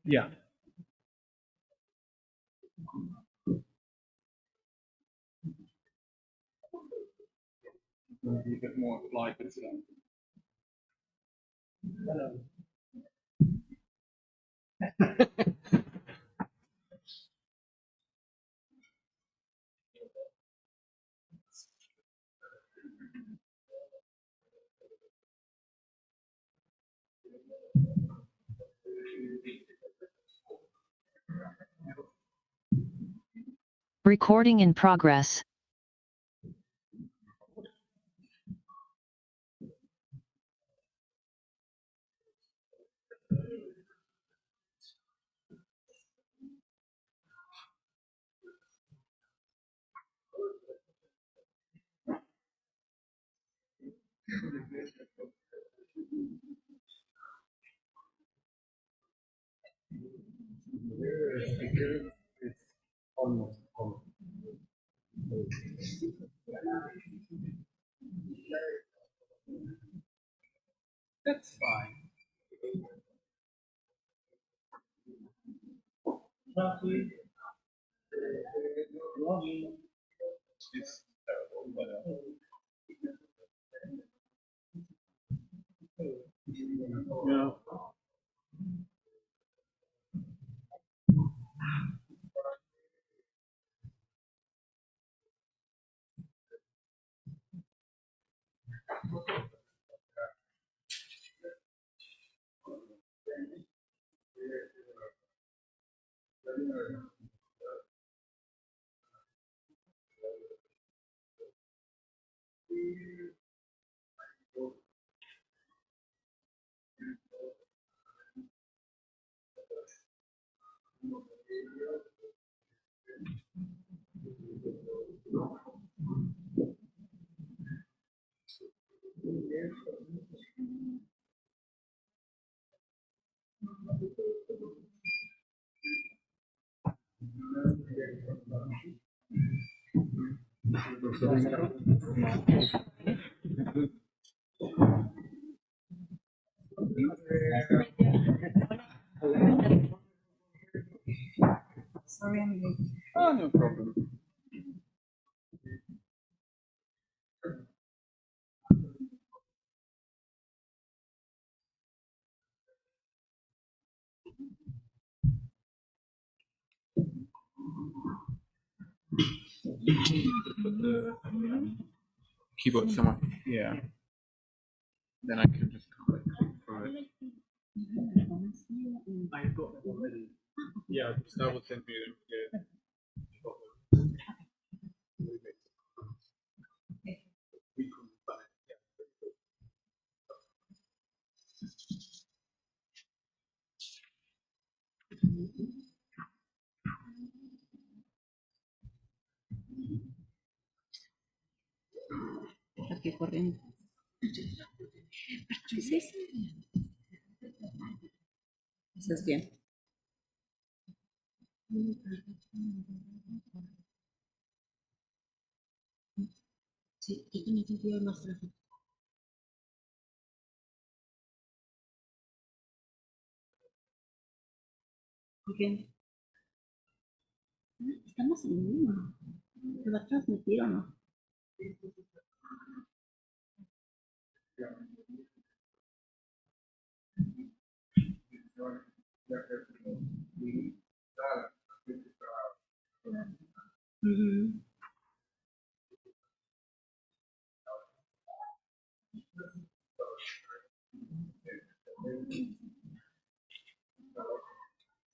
Yeah. A bit more applied, but hello. Recording in progress. It's almost on. That's fine. It's terrible, but yeah. Sorry, I'm late. Oh, no problem. Put the keyboard somewhere. Yeah. Then I can just click for it. I got it already. Yeah, Gustavo will send me the. Aquí corriendo. Sí. ¿Estás bien? Sí, ¿qué tiene sentido más tráfico? ¿Por qué? Estamos en vivo. ¿Te va a transmitir o no?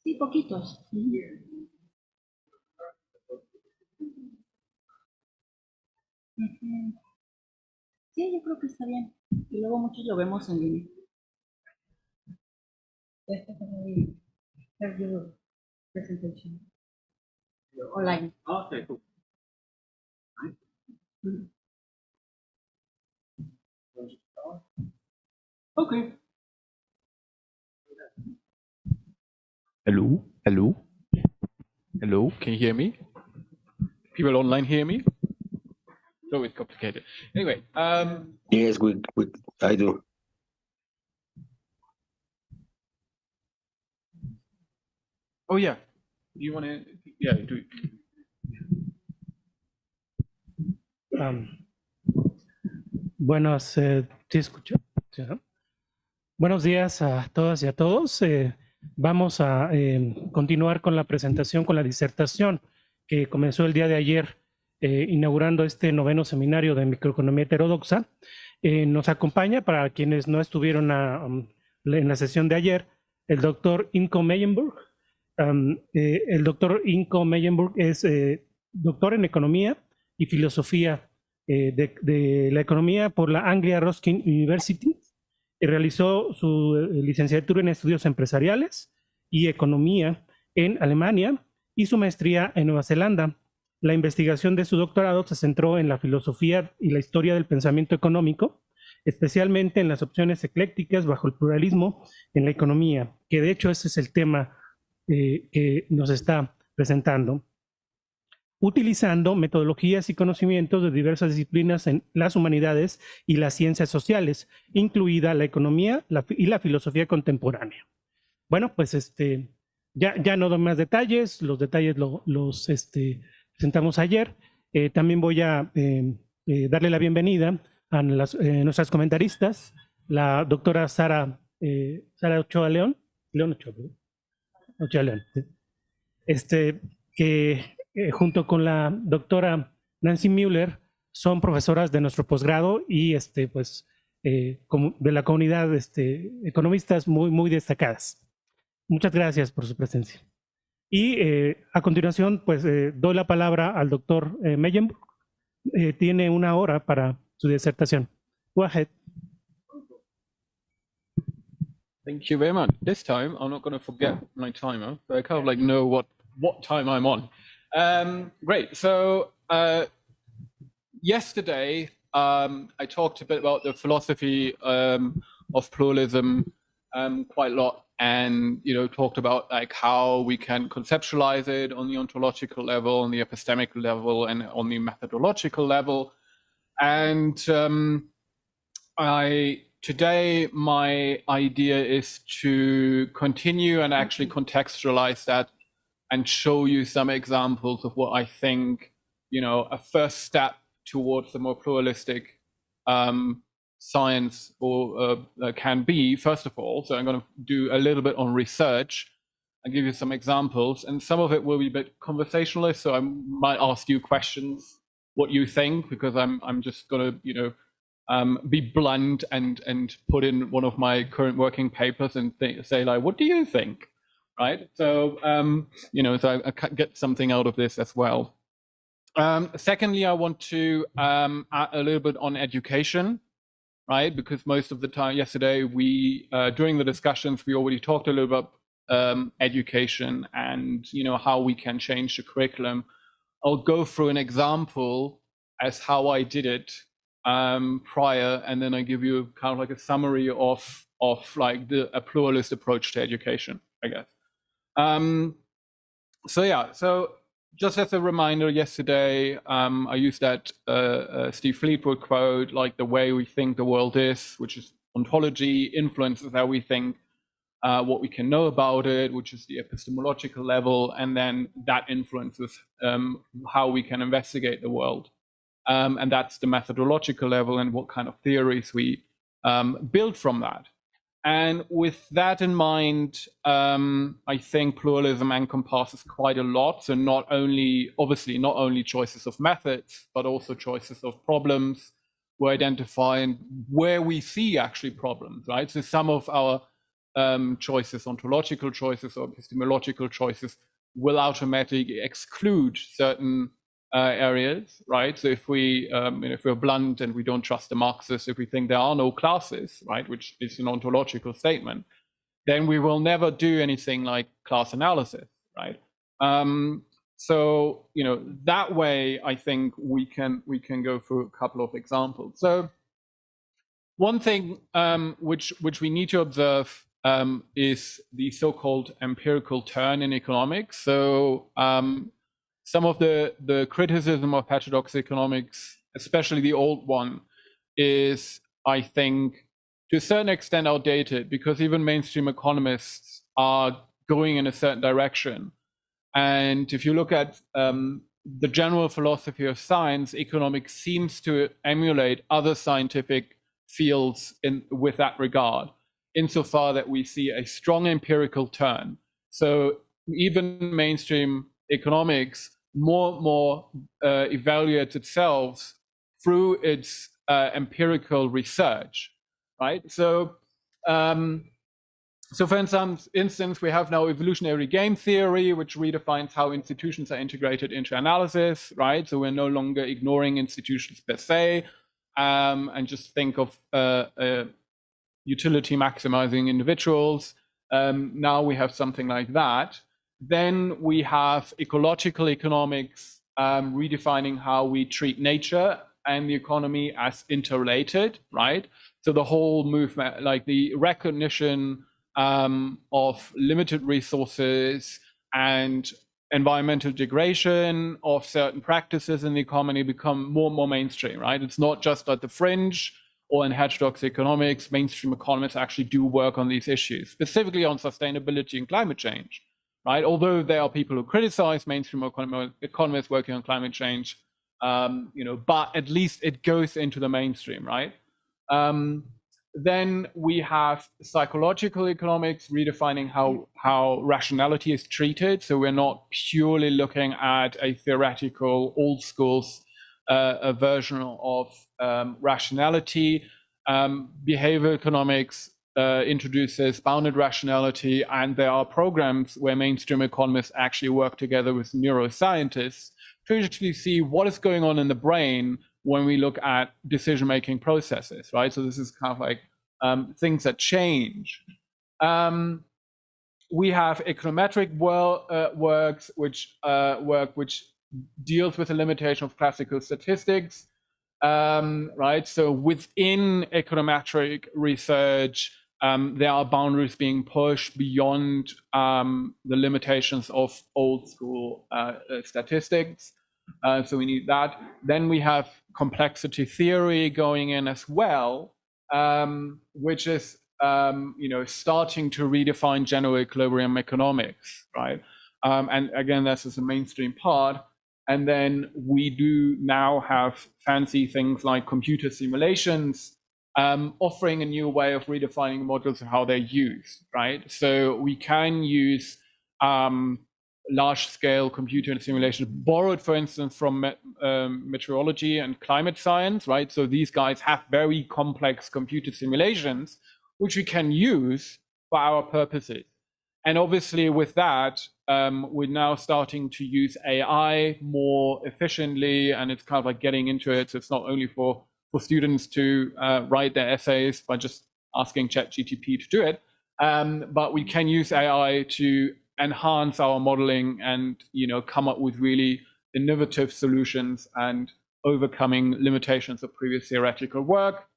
Sí, poquitos. Ujú. Sí, yo creo que está bien. Y luego muchos lo vemos en línea. Este fue muy your presentation. Online. Okay, cool. Mm. Okay. Hello, hello, hello. Can you hear me? People online hear me? It's always complicated. Anyway, Yes, I do. oh yeah, you want to? Yeah, do. Buenos, ¿sí escucho? ¿Sí, no? Buenos días a todas y a todos. Vamos a continuar con la presentación, con la disertación que comenzó el día de ayer, inaugurando este noveno seminario de Microeconomía Heterodoxa. Nos acompaña, para quienes no estuvieron en la sesión de ayer, el doctor Imko Meyenburg. El doctor Imko Meyenburg es doctor en Economía y Filosofía de la Economía por la Anglia Ruskin University. Realizó su licenciatura en Estudios Empresariales y Economía en Alemania y su maestría en Nueva Zelanda. La investigación de su doctorado se centró en la filosofía y la historia del pensamiento económico, especialmente en las opciones eclécticas bajo el pluralismo en la economía, que de hecho ese es el tema que nos está presentando, utilizando metodologías y conocimientos de diversas disciplinas en las humanidades y las ciencias sociales, incluida la economía y la filosofía contemporánea. Bueno, pues ya no doy más detalles, los detalles los presentamos ayer. También voy a darle la bienvenida a nuestras comentaristas, la doctora Sara Ochoa León, Ochoa León, que junto con la doctora Nancy Muller son profesoras de nuestro posgrado y pues de la comunidad economistas muy destacadas. Muchas gracias por su presencia. Y a continuación, pues doy la palabra al doctor Meyenburg. Tiene 1 hora para su disertación. Go ahead. Thank you very much. This time, I'm not going to forget my timer, so I kind of like know what time I'm on. Great. So yesterday, I talked a bit about the philosophy of pluralism quite a lot, and talked about like how we can conceptualize it on the ontological level, on the epistemic level, and on the methodological level. And today, my idea is to continue and actually contextualize that and show you some examples of what I think, a first step towards a more pluralistic science or can be, first of all. So I'm going to do a little bit on research and give you some examples. And some of it will be a bit conversationalist, so I might ask you questions, what you think, because I'm just going to, be blunt and put in one of my current working papers and say like, what do you think? Right. So, so I can get something out of this as well. Secondly, I want to add a little bit on education, right? Because most of the time yesterday, during the discussions, we already talked a little about education and, how we can change the curriculum. I'll go through an example as how I did it prior, and then I give you kind of like a summary of like a pluralist approach to education, I guess. So just as a reminder, yesterday I used that Steve Fleetwood quote, like the way we think the world is, which is ontology, influences how we think, what we can know about it, which is the epistemological level, and then that influences how we can investigate the world. And that's the methodological level and what kind of theories we build from that. And with that in mind, I think pluralism encompasses quite a lot. So obviously not only choices of methods, but also choices of problems. We're identifying where we see actually problems, right? So some of our choices, ontological choices or epistemological choices, will automatically exclude certain areas, right? So if we, if we're blunt and we don't trust the Marxists, if we think there are no classes, right, which is an ontological statement, then we will never do anything like class analysis, right? So that way, I think we can go through a couple of examples. So one thing which we need to observe is the so-called empirical turn in economics. So some of the criticism of heterodox economics, especially the old one, is, I think, to a certain extent outdated, because even mainstream economists are going in a certain direction. And if you look at the general philosophy of science, economics seems to emulate other scientific fields with that regard, insofar that we see a strong empirical turn. So even mainstream economics more evaluates itself through its empirical research, right? So for instance, we have now evolutionary game theory, which redefines how institutions are integrated into analysis, right? So we're no longer ignoring institutions per se, and just think of utility maximizing individuals. Now we have something like that. Then we have ecological economics, redefining how we treat nature and the economy as interrelated, right? So the whole movement, like the recognition of limited resources and environmental degradation of certain practices in the economy, become more and more mainstream, right? It's not just at the fringe or in heterodox economics. Mainstream economists actually do work on these issues, specifically on sustainability and climate change, right? Although there are people who criticize mainstream economists working on climate change, but at least it goes into the mainstream, right? Then we have psychological economics, redefining how rationality is treated. So we're not purely looking at a theoretical old school's a version of rationality. Behavioral economics introduces bounded rationality, and there are programs where mainstream economists actually work together with neuroscientists to actually see what is going on in the brain when we look at decision-making processes, right? So this is kind of like things that change. We have econometric works, which deals with the limitation of classical statistics, right? So within econometric research, there are boundaries being pushed beyond the limitations of old school statistics. So we need that. Then we have complexity theory going in as well, which is starting to redefine general equilibrium economics, right? And again, this is a mainstream part. And then we do now have fancy things like computer simulations, offering a new way of redefining models and how they're used, right? So we can use large-scale computer simulations, borrowed, for instance, from meteorology and climate science, right? So these guys have very complex computer simulations, which we can use for our purposes. And obviously with that, we're now starting to use AI more efficiently, and it's kind of like getting into it. So it's not only for students to write their essays by just asking ChatGPT to do it, but we can use AI to enhance our modeling and come up with really innovative solutions and overcoming limitations of previous theoretical work.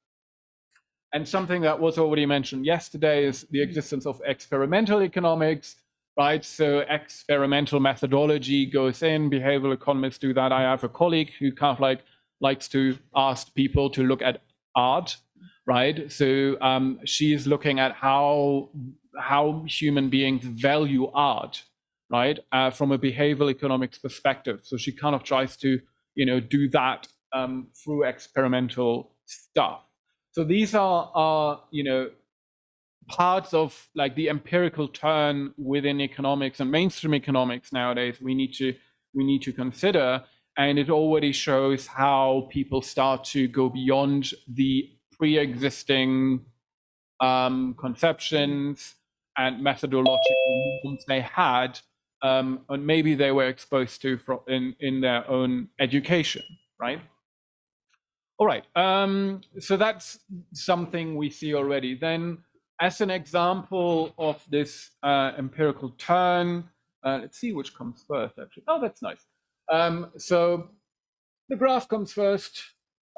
And something that was already mentioned yesterday is the existence of experimental economics, right? So experimental methodology goes in, behavioral economists do that. I have a colleague who kind of like likes to ask people to look at art, right? So she's looking at how human beings value art, right? From a behavioral economics perspective. So she kind of tries to, do that through experimental stuff. So these are parts of like the empirical turn within economics and mainstream economics nowadays we need to consider, and it already shows how people start to go beyond the pre-existing conceptions and methodological norms they had and maybe they were exposed to in their own education, right? All right, so that's something we see already. Then, as an example of this empirical turn, let's see which comes first, actually. Oh, that's nice. So the graph comes first.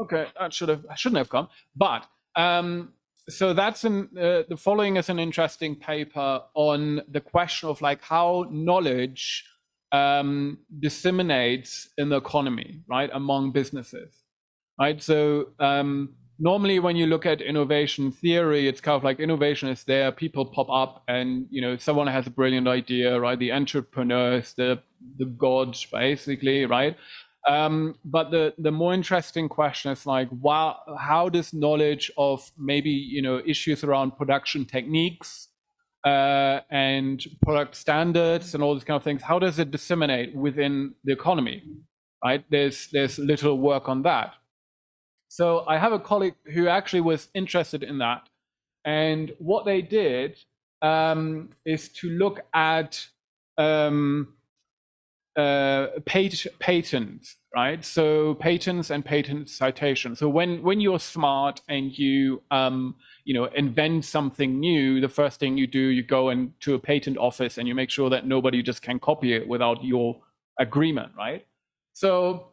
Okay, that shouldn't have come. But so that's the following is an interesting paper on the question of like how knowledge disseminates in the economy, right, among businesses. Right, so normally when you look at innovation theory, it's kind of like innovation is there, people pop up, and someone has a brilliant idea, right? The entrepreneurs, the gods, basically, right? But the more interesting question is like, wow, how does knowledge of maybe issues around production techniques and product standards and all these kind of things, how does it disseminate within the economy? Right? There's little work on that. So I have a colleague who actually was interested in that. And what they did is to look at patents, right? So patents and patent citations. So when you're smart and you invent something new, the first thing you do, you go into a patent office and you make sure that nobody just can copy it without your agreement, right? So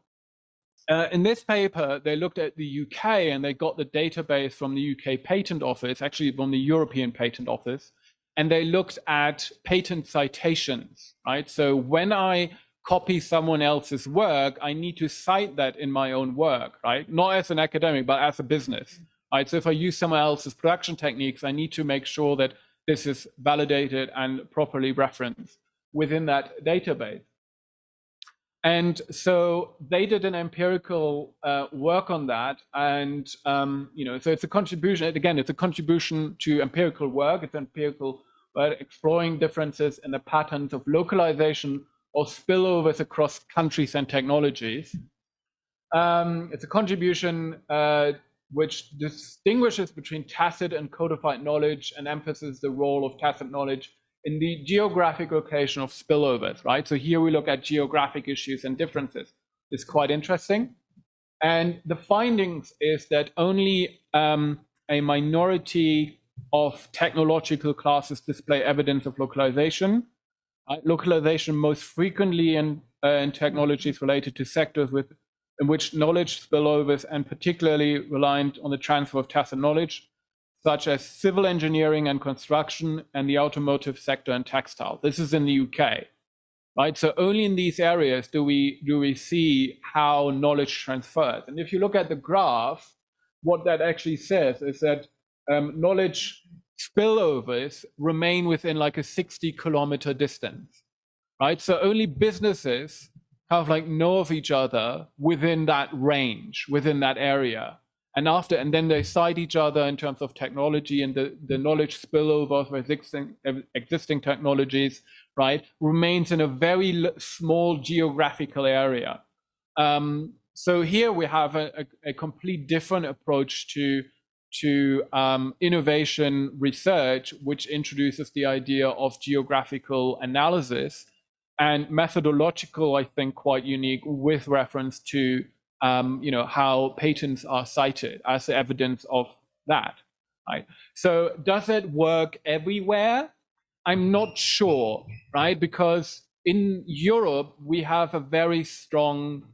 in this paper, they looked at the UK and they got the database from the UK Patent Office, actually from the European Patent Office, and they looked at patent citations, right? So when I copy someone else's work, I need to cite that in my own work, right? Not as an academic, but as a business, right? So if I use someone else's production techniques, I need to make sure that this is validated and properly referenced within that database. And so they did an empirical work on that, and so it's a contribution. Again, it's a contribution to empirical work. It's empirical work exploring differences in the patterns of localization or spillovers across countries and technologies. It's a contribution which distinguishes between tacit and codified knowledge and emphasizes the role of tacit knowledge in the geographic location of spillovers, right? So here we look at geographic issues and differences. It's quite interesting. And the findings is that only a minority of technological classes display evidence of localization. Localization most frequently in technologies related to sectors in which knowledge spillovers and particularly reliant on the transfer of tacit knowledge, such as civil engineering and construction and the automotive sector and textile. This is in the UK, right? So only in these areas do we see how knowledge transfers. And if you look at the graph, what that actually says is that knowledge spillovers remain within like a 60-kilometer distance, right? So only businesses kind of like know of each other within that range, within that area. And then they cite each other in terms of technology, and the knowledge spillover for existing technologies, right, remains in a very small geographical area. So here we have a complete different approach to innovation research, which introduces the idea of geographical analysis and methodological, I think, quite unique with reference to how patents are cited as evidence of that, right? So does it work everywhere? I'm not sure, right? Because in Europe, we have a very strong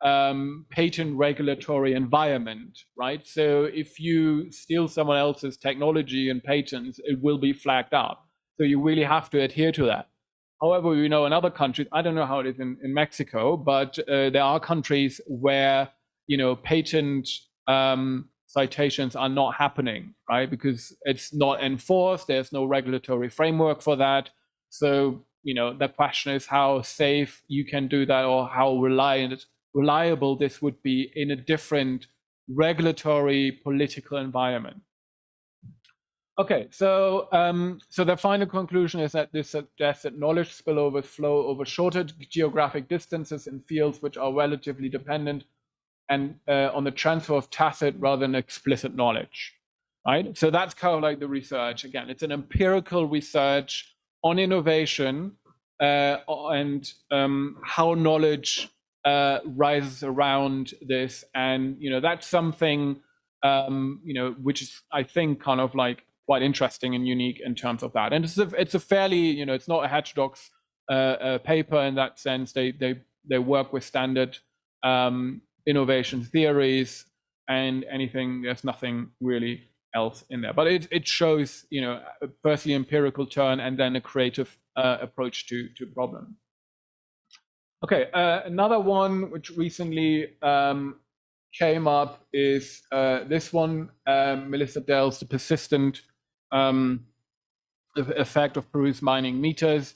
patent regulatory environment, right? So if you steal someone else's technology and patents, it will be flagged up. So you really have to adhere to that. However, we know in other countries, I don't know how it is in Mexico, but there are countries where, patent citations are not happening, right? Because it's not enforced, there's no regulatory framework for that. So, the question is how safe you can do that, or how reliable this would be in a different regulatory political environment. Okay, so the final conclusion is that this suggests that knowledge spillovers flow over shorter geographic distances in fields which are relatively dependent and on the transfer of tacit rather than explicit knowledge, right? So that's kind of like the research. Again, it's an empirical research on innovation, and how knowledge rises around this. And, that's something, which is, I think, kind of like quite interesting and unique in terms of that. And it's a fairly, it's not a heterodox paper in that sense. They work with standard innovation theories and anything. There's nothing really else in there, but it shows, firstly empirical turn and then a creative approach to problems. Okay, another one which recently came up is this one, Melissa Dell's The Persistent Effect of Peru's Mining Meters.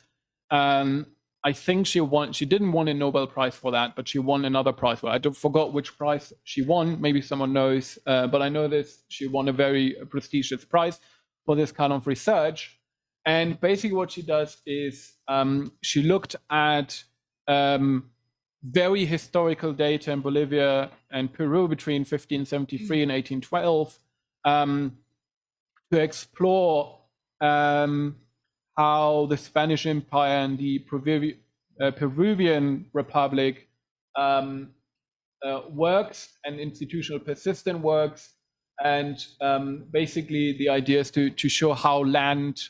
I think she didn't win a Nobel Prize for that, but she won another prize for it. I forgot which prize she won. Maybe someone knows, but I know this. She won a very prestigious prize for this kind of research. And basically what she does is she looked at very historical data in Bolivia and Peru between 1573 and 1812 to explore how the Spanish Empire and the Peruvian Republic works and institutional persistent works. And basically the idea is to show how land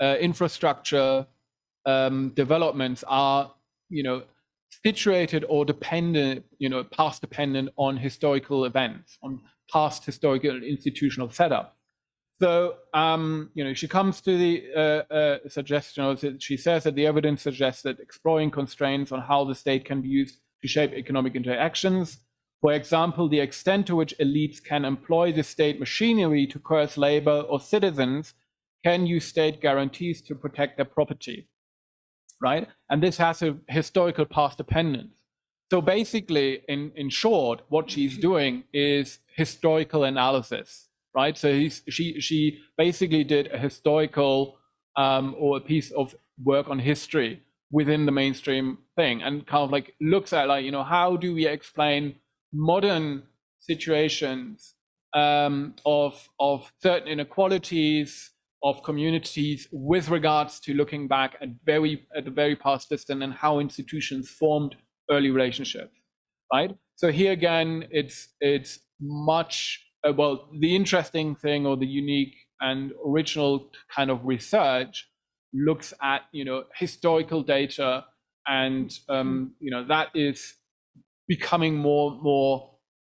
infrastructure developments are, situated or dependent, past dependent on historical events, on past historical institutional setup. So, she comes to the suggestion, she says that the evidence suggests that exploring constraints on how the state can be used to shape economic interactions, for example, the extent to which elites can employ the state machinery to coerce labor or citizens, can use state guarantees to protect their property, right? And this has a historical past dependence. So basically, in short, what she's doing is historical analysis. Right, so she basically did a historical or a piece of work on history within the mainstream thing, and kind of like looks at like, how do we explain modern situations of certain inequalities of communities with regards to looking back at the very past distant and how institutions formed early relationships, right? So here again, it's much. Well, the interesting thing or the unique and original kind of research looks at, historical data, and, that is becoming more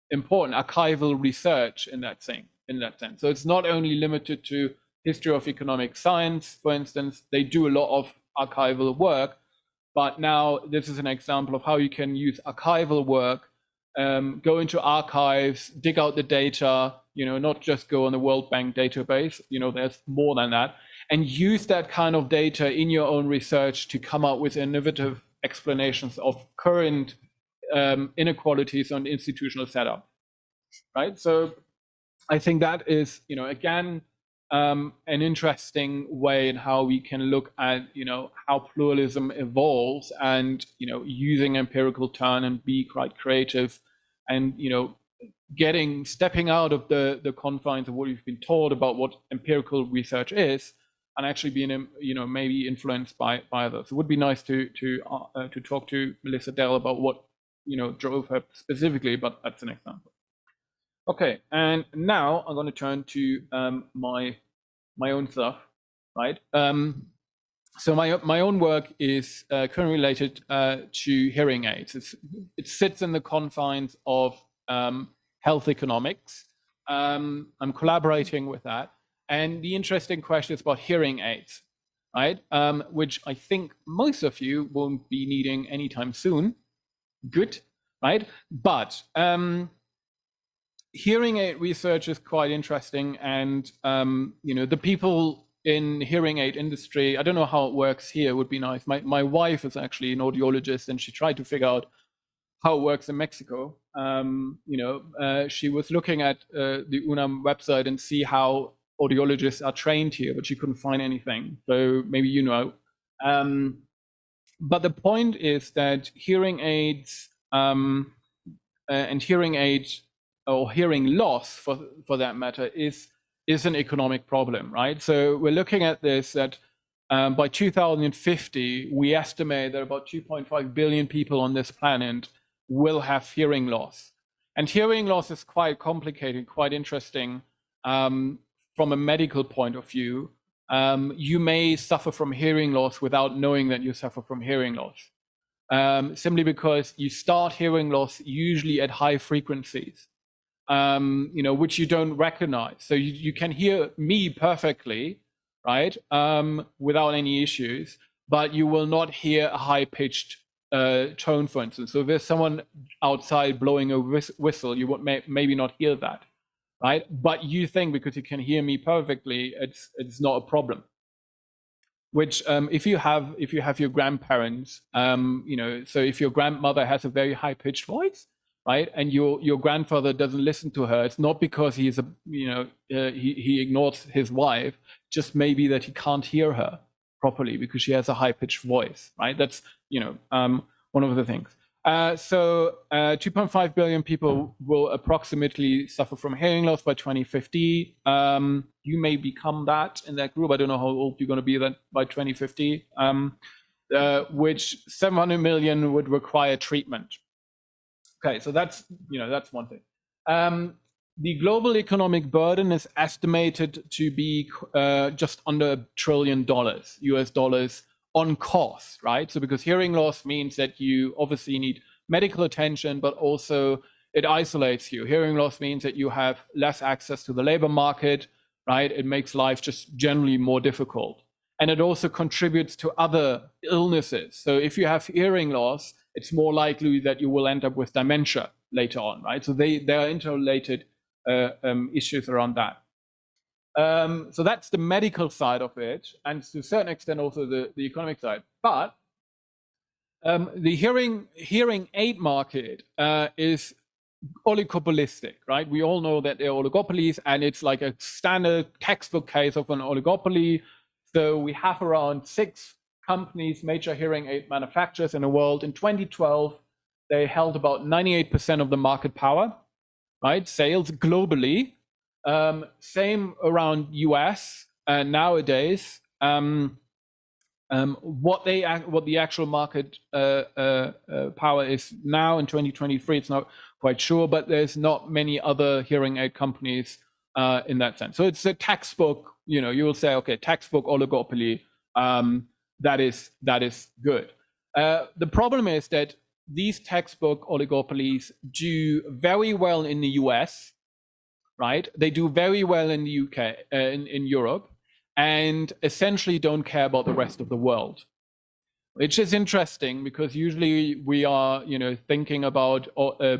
important, archival research in that sense. So it's not only limited to history of economic science, for instance. They do a lot of archival work, but now this is an example of how you can use archival work, go into archives, dig out the data, not just go on the World Bank database, there's more than that, and use that kind of data in your own research to come up with innovative explanations of current inequalities on institutional setup, right? So I think that is, again, an interesting way in how we can look at, how pluralism evolves and, using empirical turn and be quite creative and, stepping out of the confines of what you've been told about what empirical research is, and actually being, maybe influenced by others. It would be nice to talk to Melissa Dell about what, drove her specifically, but that's an example. Okay, and now I'm going to turn to my own stuff, right? So my own work is currently related to hearing aids. It sits in the confines of health economics. I'm collaborating with that. And the interesting question is about hearing aids, right? Which I think most of you won't be needing anytime soon. Good, right? But hearing aid research is quite interesting. And, the people in hearing aid industry, I don't know how it works here, would be nice. My wife is actually an audiologist, and she tried to figure out how it works in Mexico. She was looking at the UNAM website and see how audiologists are trained here, but she couldn't find anything. So maybe but the point is that hearing aids and hearing aids or hearing loss, for that matter, is an economic problem, right? So we're looking at this, that by 2050, we estimate that about 2.5 billion people on this planet will have hearing loss. And hearing loss is quite complicated, quite interesting from a medical point of view. You may suffer from hearing loss without knowing that you suffer from hearing loss, simply because you start hearing loss usually at high frequencies, which you don't recognize. So you can hear me perfectly, right, without any issues, but you will not hear a high-pitched tone, for instance. So if there's someone outside blowing a whistle, you would maybe not hear that, right? But you think because you can hear me perfectly, it's not a problem. Which if you have your grandparents, so if your grandmother has a very high-pitched voice, right, and your grandfather doesn't listen to her, it's not because he ignores his wife, just maybe that he can't hear her properly because she has a high-pitched voice, right? That's one of the things. So 2.5 billion people will approximately suffer from hearing loss by 2050. You may become that in that group. I don't know how old you're going to be then by 2050, which 700 million would require treatment. Okay, so that's one thing. The global economic burden is estimated to be just under $1 trillion US dollars on cost, right? So because hearing loss means that you obviously need medical attention, but also it isolates you. Hearing loss means that you have less access to the labor market, right? It makes life just generally more difficult. And it also contributes to other illnesses. So if you have hearing loss, it's more likely that you will end up with dementia later on, right? So there are interrelated issues around that. So that's the medical side of it, and to a certain extent also the economic side. But the hearing aid market is oligopolistic, right? We all know that there are oligopolies, and it's like a standard textbook case of an oligopoly. So we have around 6 companies, major hearing aid manufacturers in the world. In 2012, they held about 98% of the market power, right? Sales globally. Same around US nowadays. What the actual market power is now in 2023, it's not quite sure, but there's not many other hearing aid companies in that sense. So it's a textbook, you will say, okay, textbook oligopoly, that is good. The problem is that these textbook oligopolies do very well in the US, right? They do very well in the UK, in Europe, and essentially don't care about the rest of the world, which is interesting because usually we are, thinking about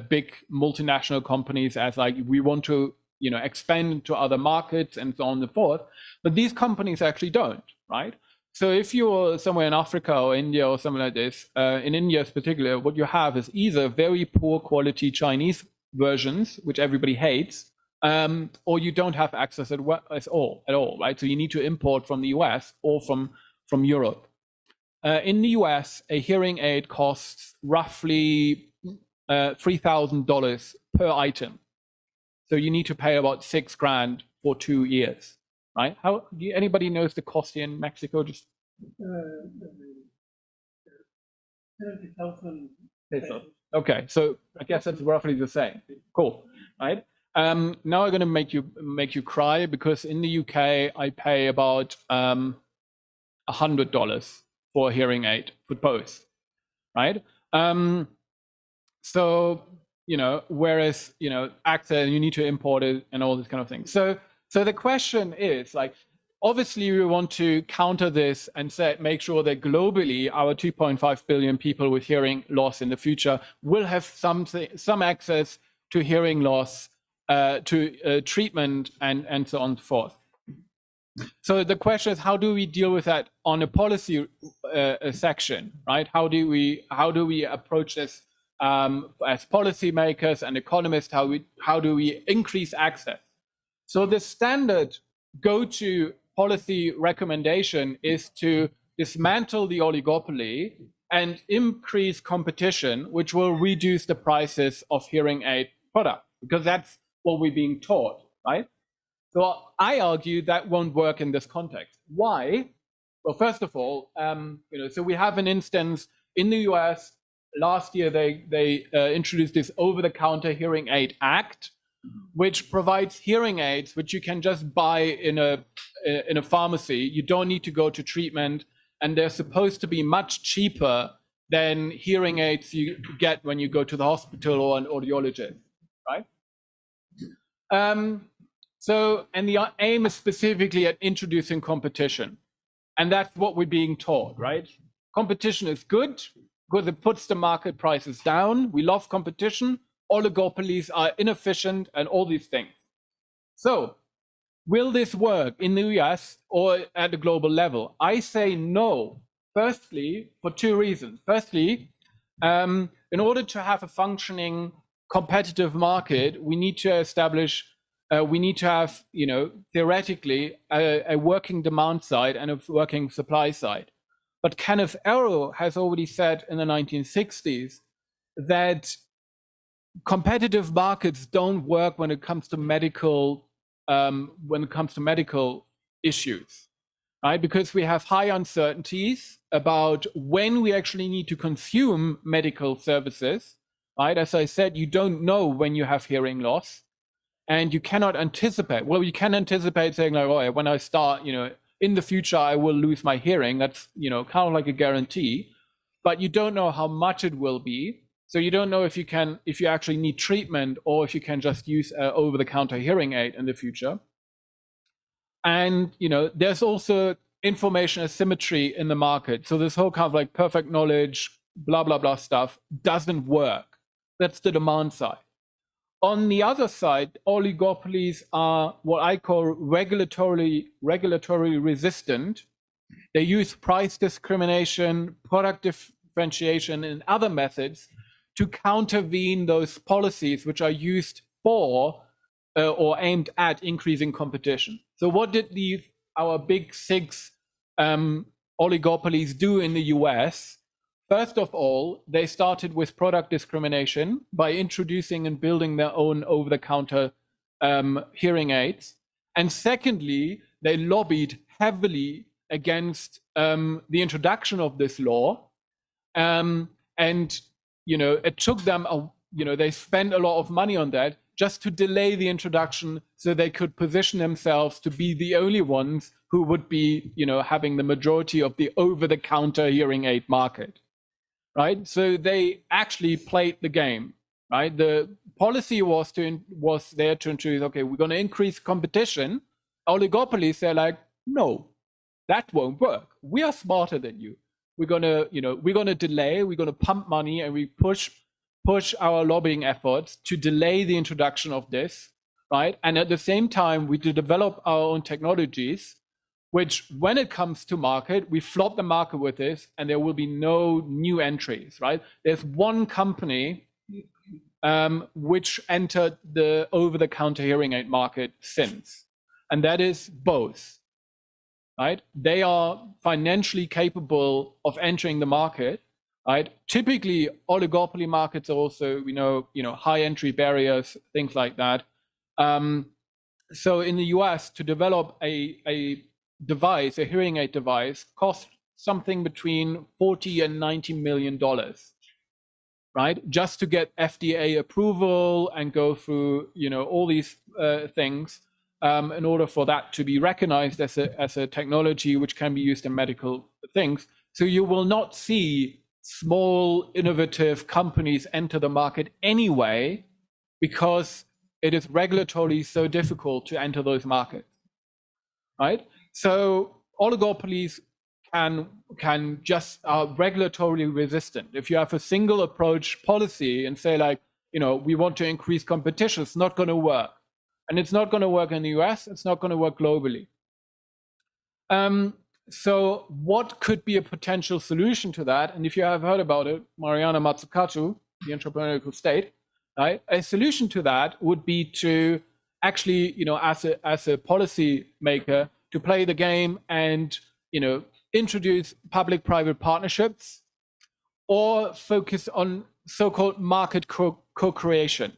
big multinational companies as like we want to, expand to other markets and so on and so forth, but these companies actually don't, right? So if you're somewhere in Africa or India or something like this, in India in particular, what you have is either very poor quality Chinese versions, which everybody hates, or you don't have access at all, right? So you need to import from the US or from Europe. In the US, a hearing aid costs roughly $3,000 per item. So you need to pay about $6,000 for 2 years, right? Anybody knows the cost here in Mexico? Just 70,000 pesos. Okay, so I guess that's roughly the same. Cool, right? Now I'm going to make you cry because in the UK I pay about $100 for a hearing aid for both, right? So whereas access, you need to import it and all this kind of thing. So the question is like, obviously we want to counter this and make sure that globally our 2.5 billion people with hearing loss in the future will have some access to hearing loss, to treatment and so on and so forth. So the question is, how do we deal with that on a policy section, right? How do we approach this as policymakers and economists? How do we increase access? So the standard go-to policy recommendation is to dismantle the oligopoly and increase competition, which will reduce the prices of hearing aid products, because that's what we're being taught, right? So I argue that won't work in this context. Why? Well, first of all, so we have an instance in the US. Last year, they introduced this over-the-counter hearing aid act, which provides hearing aids which you can just buy in a pharmacy. You don't need to go to treatment, and they're supposed to be much cheaper than hearing aids you get when you go to the hospital or an audiologist, right? And the aim is specifically at introducing competition. And that's what we're being taught, right? Competition is good because it puts the market prices down. We love competition. Oligopolies are inefficient and all these things. So will this work in the US or at a global level? I say no. Firstly, for two reasons. Firstly, in order to have a functioning competitive market, we need to establish, we need to have, theoretically, a working demand side and a working supply side. But Kenneth Arrow has already said in the 1960s that competitive markets don't work when it comes to medical issues, right? Because we have high uncertainties about when we actually need to consume medical services, right? As I said, you don't know when you have hearing loss, and you cannot anticipate. Well, you can anticipate saying like, oh, when I start, in the future I will lose my hearing. That's kind of like a guarantee, but you don't know how much it will be. So you don't know if you actually need treatment or if you can just use an over-the-counter hearing aid in the future. And there's also information asymmetry in the market. So this whole kind of like perfect knowledge, blah blah blah stuff doesn't work. That's the demand side. On the other side, oligopolies are what I call regulatorily resistant. They use price discrimination, product differentiation, and other methods to countervene those policies which are used for or aimed at increasing competition. So what did our big six oligopolies do in the US? First of all, they started with product discrimination by introducing and building their own over-the-counter hearing aids. And secondly, they lobbied heavily against the introduction of this law. And it took them, they spent a lot of money on that just to delay the introduction so they could position themselves to be the only ones who would be, having the majority of the over-the-counter hearing aid market, right? So they actually played the game, right? The policy was there to introduce, okay, we're going to increase competition. Oligopolies, they're like, no, that won't work. We are smarter than you. We're gonna delay, we're gonna pump money, and we push our lobbying efforts to delay the introduction of this, right? And at the same time, we develop our own technologies, which when it comes to market, we flop the market with this, and there will be no new entries, right? There's one company which entered the over-the-counter hearing aid market since, and that is Bose. Right? They are financially capable of entering the market, right? Typically, oligopoly markets are also, high entry barriers, things like that. So in the US, to develop a device, a hearing aid device, costs something between $40 and $90 million, right? Just to get FDA approval and go through, all these things. In order for that to be recognized as a technology which can be used in medical things. So you will not see small innovative companies enter the market anyway, because it is regulatorily so difficult to enter those markets, right? So oligopolies can just are regulatorily resistant. If you have a single approach policy and say like, we want to increase competition, it's not going to work. And it's not going to work in the US, it's not going to work globally. So what could be a potential solution to that? And if you have heard about it, Mariana Mazzucato, the entrepreneurial state, right? A solution to that would be to actually, as a policy maker, to play the game and, introduce public-private partnerships or focus on so-called market co-creation,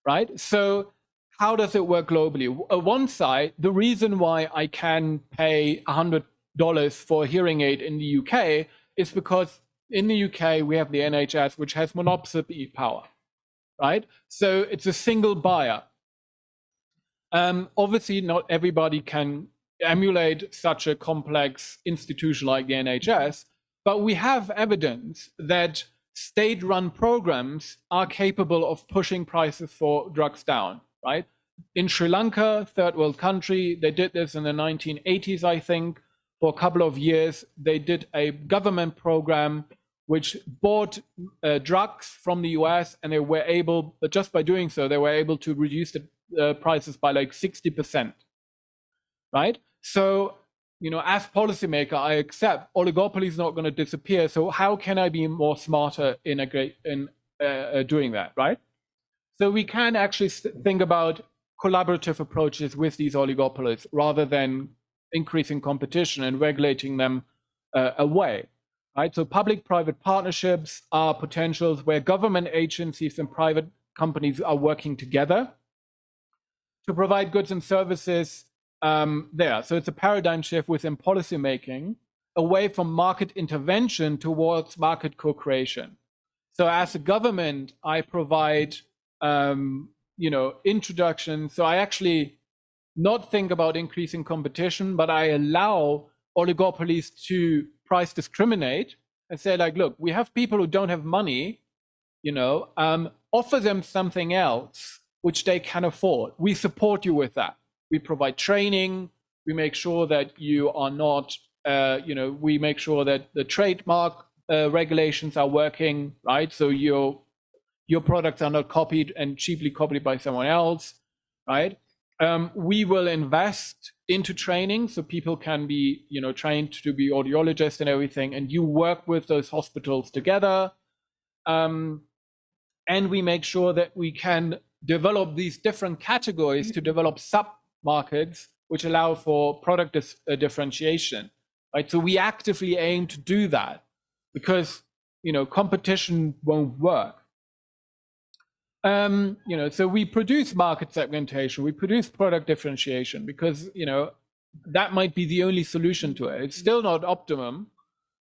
right? So how does it work globally? On one side, the reason why I can pay $100 for a hearing aid in the UK is because in the UK we have the NHS, which has monopoly power, right? So it's a single buyer. Obviously, not everybody can emulate such a complex institution like the NHS, but we have evidence that state-run programs are capable of pushing prices for drugs down, right? In Sri Lanka, third world country, they did this in the 1980s, I think. For a couple of years, they did a government program which bought drugs from the US, and they were able, just by doing so, they were able to reduce the prices by like 60%, right? So, you know, as policymaker, I accept oligopoly is not going to disappear. So how can I be more smarter in doing that, right? So we can actually think about collaborative approaches with these oligopolies rather than increasing competition and regulating them away, right? So public-private partnerships are potentials where government agencies and private companies are working together to provide goods and services there. So it's a paradigm shift within policymaking away from market intervention towards market co-creation. So as a government, I provide, you know, introduction. So I actually not think about increasing competition, but I allow oligopolies to price discriminate and say, like, look, we have people who don't have money, you know, offer them something else which they can afford. We support you with that. We provide training. We make sure that you are not, you know, we make sure that the trademark regulations are working, right? So your products are not copied and cheaply copied by someone else, right? We will invest into training so people can be, you know, trained to be audiologists and everything, and you work with those hospitals together. And we make sure that we can develop these different categories to develop sub-markets which allow for product differentiation, right? So we actively aim to do that because, you know, competition won't work. You know, so we produce market segmentation, we produce product differentiation because, you know, that might be the only solution to it. It's still not optimum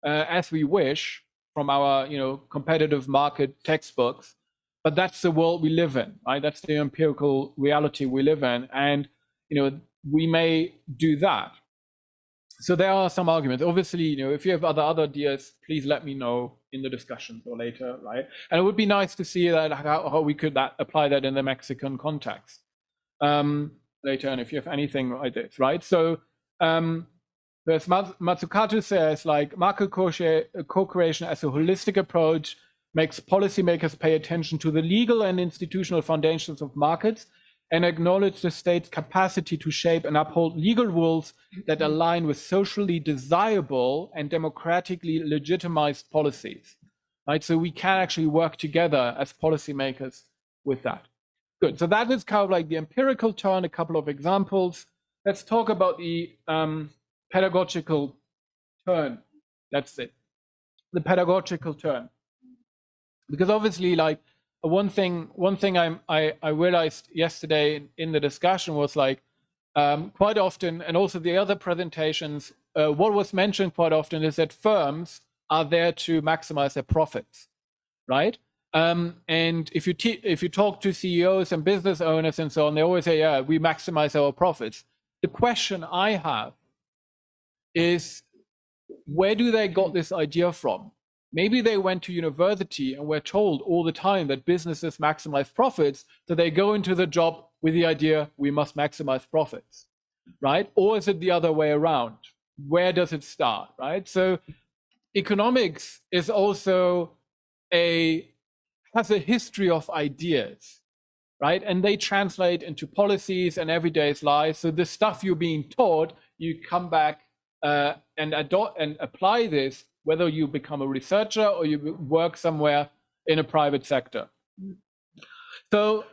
as we wish from our, you know, competitive market textbooks, but that's the world we live in, right? That's the empirical reality we live in. And, you know, we may do that. So there are some arguments. Obviously, you know, if you have other ideas, please let me know in the discussions or later, right? And it would be nice to see that how we could apply that in the Mexican context later. And if you have anything like this, right? So there's Matsukato says, like, market co-creation as a holistic approach makes policymakers pay attention to the legal and institutional foundations of markets and acknowledge the state's capacity to shape and uphold legal rules that align with socially desirable and democratically legitimized policies, right? So we can actually work together as policymakers with that. Good, so that is kind of like the empirical turn, a couple of examples. Let's talk about the pedagogical turn. That's it, the pedagogical turn. Because obviously, like, one thing I realized yesterday in the discussion was, like, quite often, and also the other presentations, what was mentioned quite often is that firms are there to maximize their profits, right? And if you talk to CEOs and business owners and so on, they always say, yeah, we maximize our profits. The question I have is, where do they got this idea from? Maybe they went to university and were told all the time that businesses maximize profits, so they go into the job with the idea we must maximize profits, right? Or is it the other way around? Where does it start, right? So economics is also has a history of ideas, right? And they translate into policies and everyday life. So the stuff you're being taught, you come back and adopt and apply this, whether you become a researcher or you work somewhere in a private sector. So,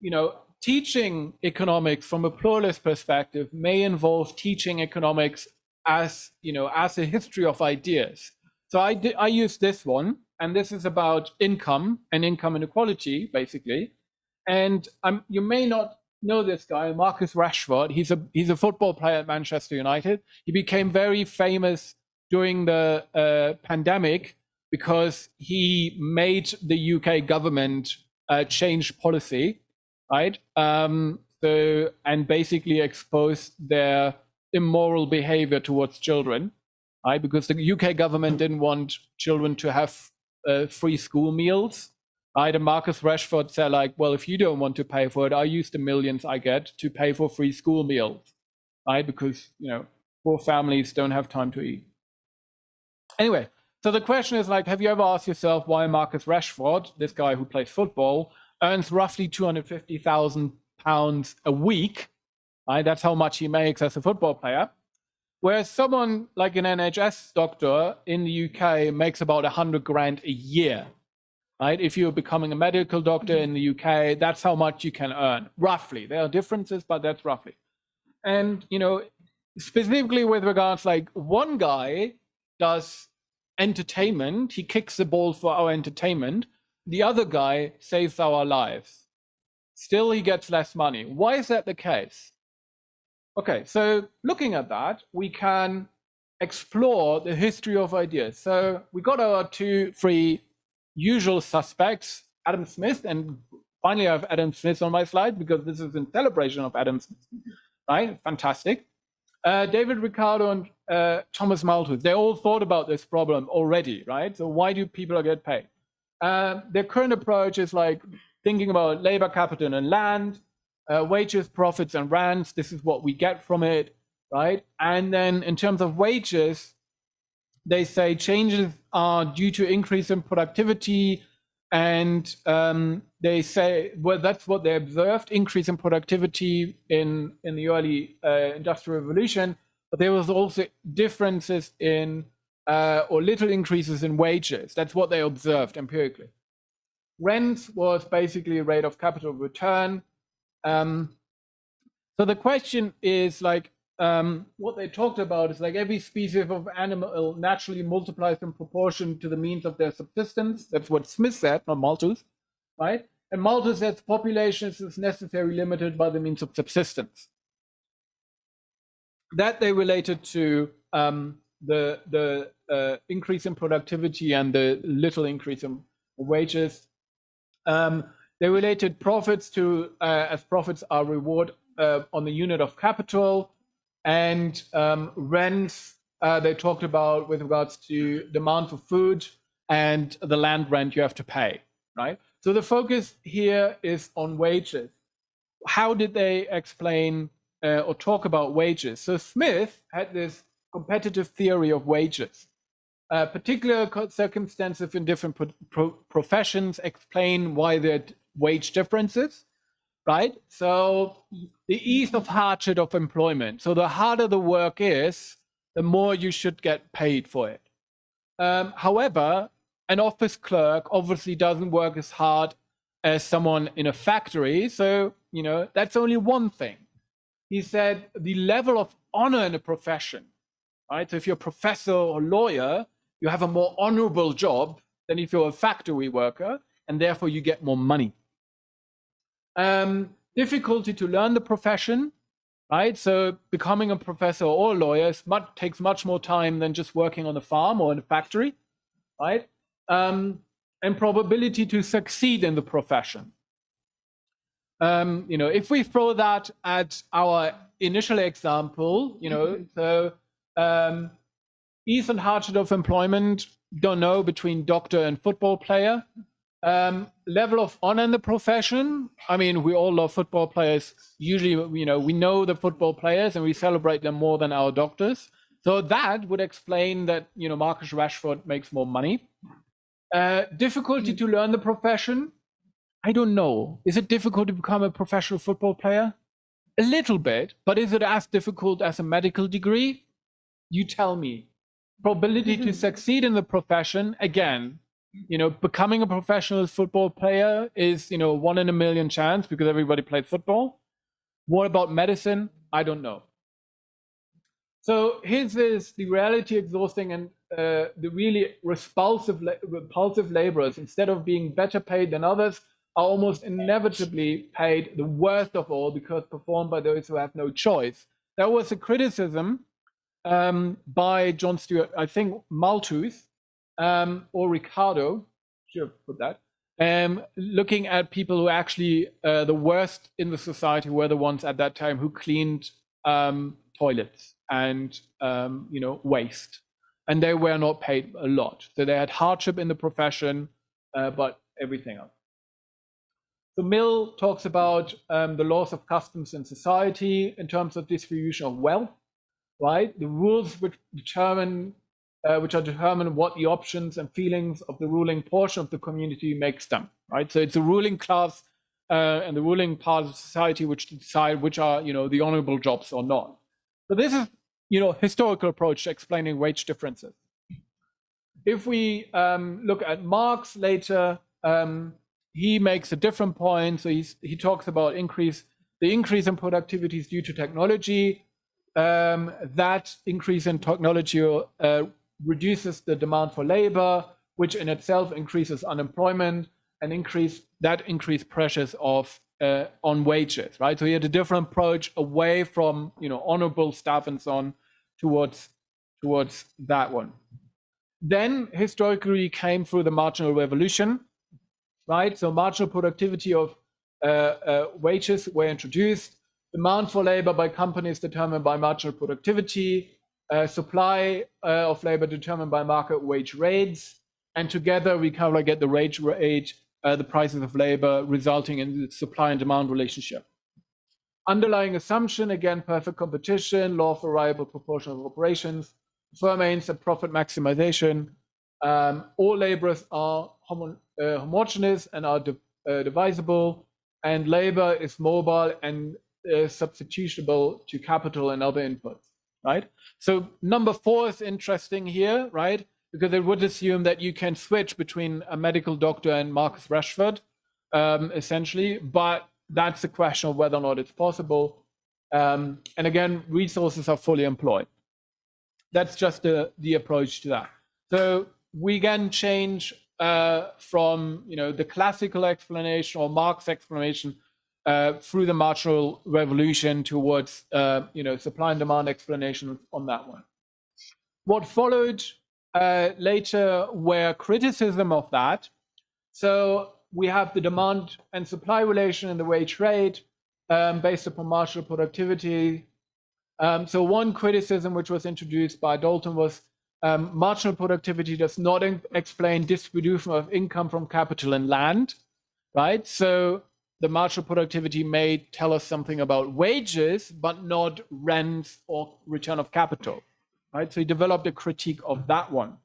you know, teaching economics from a pluralist perspective may involve teaching economics as, you know, as a history of ideas. So I use this one, and this is about income and income inequality, basically. And you may not know this guy, Marcus Rashford. He's a football player at Manchester United. He became very famous during the pandemic because he made the UK government change policy, right? And basically exposed their immoral behavior towards children, right? Because the UK government didn't want children to have free school meals, right? And Marcus Rashford said, like, well, if you don't want to pay for it, I use the millions I get to pay for free school meals, right? Because, you know, poor families don't have time to eat. Anyway, so the question is, like, have you ever asked yourself why Marcus Rashford, this guy who plays football, earns roughly £250,000 a week, right? That's how much he makes as a football player. Whereas someone like an NHS doctor in the UK makes about 100 grand a year, right? If you're becoming a medical doctor in the UK, that's how much you can earn, roughly. There are differences, but that's roughly. And, you know, specifically with regards, like, one guy does entertainment, he kicks the ball for our entertainment. The other guy saves our lives. Still, he gets less money. Why is that the case? Okay, so looking at that, we can explore the history of ideas. So we got our three usual suspects, Adam Smith, and finally I have Adam Smith on my slide because this is in celebration of Adam Smith, right? Fantastic. David Ricardo and Thomas Malthus, they all thought about this problem already, right? So why do people get paid? Their current approach is like thinking about labor capital and land, wages, profits, and rents. This is what we get from it, right? And then in terms of wages, they say changes are due to increase in productivity, and they say, well, that's what they observed, increase in productivity in the early Industrial Revolution, but there was also differences in, or little increases in wages. That's what they observed empirically. Rent was basically a rate of capital return. So the question is, like, what they talked about is like every species of animal naturally multiplies in proportion to the means of their subsistence. That's what Smith said, not Malthus, right? And Malthus says populations is necessarily limited by the means of subsistence. That they related to the increase in productivity and the little increase in wages. They related profits to, as profits are reward on the unit of capital, and rents they talked about with regards to demand for food and the land rent you have to pay, right? So the focus here is on wages. How did they explain or talk about wages? So Smith had this competitive theory of wages. Particular circumstances in different professions explain why there are wage differences, right? So the ease of hardship of employment. So the harder the work is, the more you should get paid for it. However, an office clerk obviously doesn't work as hard as someone in a factory. So, you know, that's only one thing. He said the level of honor in a profession, right? So if you're a professor or lawyer, you have a more honorable job than if you're a factory worker, and therefore you get more money. Difficulty to learn the profession, right? So becoming a professor or a lawyer takes much more time than just working on a farm or in a factory, right? And probability to succeed in the profession. You know, if we throw that at our initial example, you know, so ease and hardship of employment, don't know, between doctor and football player. Level of honor in the profession. I mean, we all love football players. Usually, you know, we know the football players and we celebrate them more than our doctors. So that would explain that, you know, Marcus Rashford makes more money. Difficulty to learn the profession. I don't know. Is it difficult to become a professional football player? A little bit, but is it as difficult as a medical degree? You tell me. Probability to succeed in the profession, again, you know, becoming a professional football player is, you know, 1 in a million chance because everybody plays football. What about medicine? I don't know. So his is the reality exhausting and the really repulsive laborers, instead of being better paid than others, are almost inevitably paid the worst of all because performed by those who have no choice. That was a criticism by John Stuart, I think Malthus or Ricardo, should have put that, looking at people who actually the worst in the society were the ones at that time who cleaned toilets and waste, and they were not paid a lot. So they had hardship in the profession, but everything else. So Mill talks about the laws of customs in society in terms of distribution of wealth, right? The rules which are determined what the options and feelings of the ruling portion of the community makes them, right? So it's the ruling class and the ruling part of society which decide which are, the honorable jobs or not. So this is, historical approach to explaining wage differences. If we look at Marx later, he makes a different point. So he talks about the increase in productivity is due to technology. That increase in technology reduces the demand for labor, which in itself increases unemployment and increase pressures on wages, right? So he had a different approach away from honorable stuff and so on towards that one. Then historically came through the marginal revolution, right? So marginal productivity of wages were introduced. Demand for labor by companies determined by marginal productivity, supply of labor determined by market wage rates, and together we kind of get the wage rate, the prices of labor, resulting in the supply and demand relationship. Underlying assumption, again, perfect competition, law of variable proportional operations, remains a profit maximization. All laborers are homogeneous and are divisible, and labor is mobile and substitutable to capital and other inputs, right? So number 4 is interesting here, right? Because it would assume that you can switch between a medical doctor and Marcus Rashford, essentially, but that's the question of whether or not it's possible. And again, resources are fully employed. That's just the approach to that. So we can change from the classical explanation or Marx explanation through the marginal revolution towards supply and demand explanation on that one. What followed later were criticism of that. So we have the demand and supply relation in the wage rate based upon marginal productivity. So one criticism which was introduced by Dalton was marginal productivity does not explain distribution of income from capital and land, right? So the marginal productivity may tell us something about wages, but not rents or return of capital, right? So he developed a critique of that one.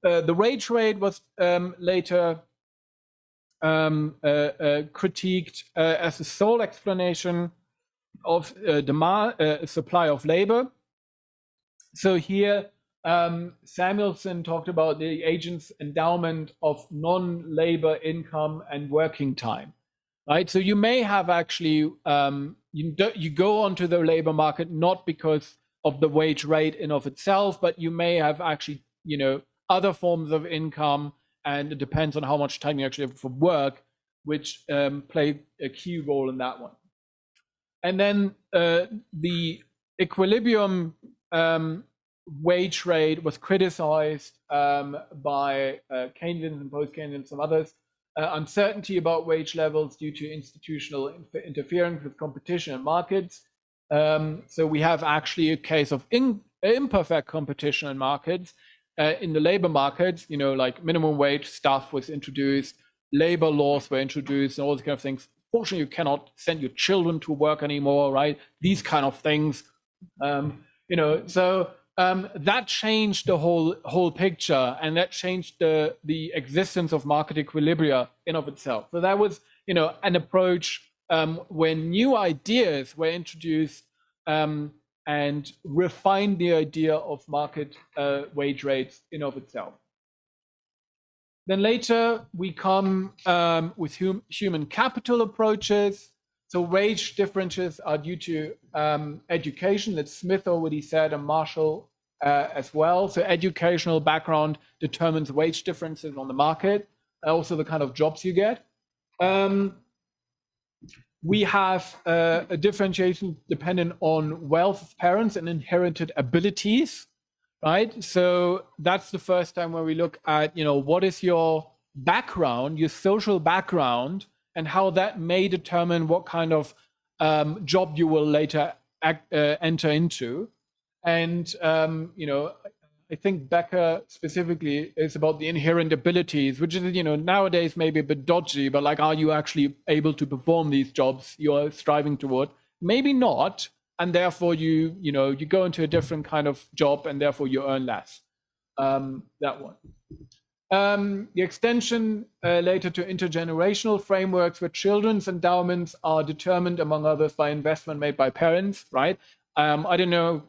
The wage rate was later critiqued as the sole explanation of demand, supply of labor. So here, Samuelson talked about the agent's endowment of non-labor income and working time, right? So you may have actually, you go onto the labor market not because of the wage rate in of itself, but you may have actually, other forms of income, and it depends on how much time you actually have for work, which play a key role in that one. And then the equilibrium wage rate was criticized by Keynesians and post-Keynesians and some others. Uncertainty about wage levels due to institutional interference with competition in markets. So we have actually a case of imperfect competition in markets. In the labor markets, like minimum wage stuff was introduced, labor laws were introduced, and all these kind of things. Fortunately, you cannot send your children to work anymore, right? These kind of things, So that changed the whole picture, and that changed the existence of market equilibria in of itself. So that was, an approach where new ideas were introduced and refined the idea of market wage rates in of itself. Then later we come with human capital approaches. So wage differences are due to education. That Smith already said, and Marshall as well. So educational background determines wage differences on the market. also the kind of jobs you get. We have a differentiation dependent on wealth of parents and inherited abilities, right? So that's the first time where we look at, what is your background, your social background, and how that may determine what kind of job you will later enter into. And, I think Becker specifically is about the inherent abilities, which is, nowadays maybe a bit dodgy, but like, are you actually able to perform these jobs you're striving toward? Maybe not. And therefore you go into a different kind of job and therefore you earn less. That one. The extension later to intergenerational frameworks where children's endowments are determined, among others, by investment made by parents, right? I don't know.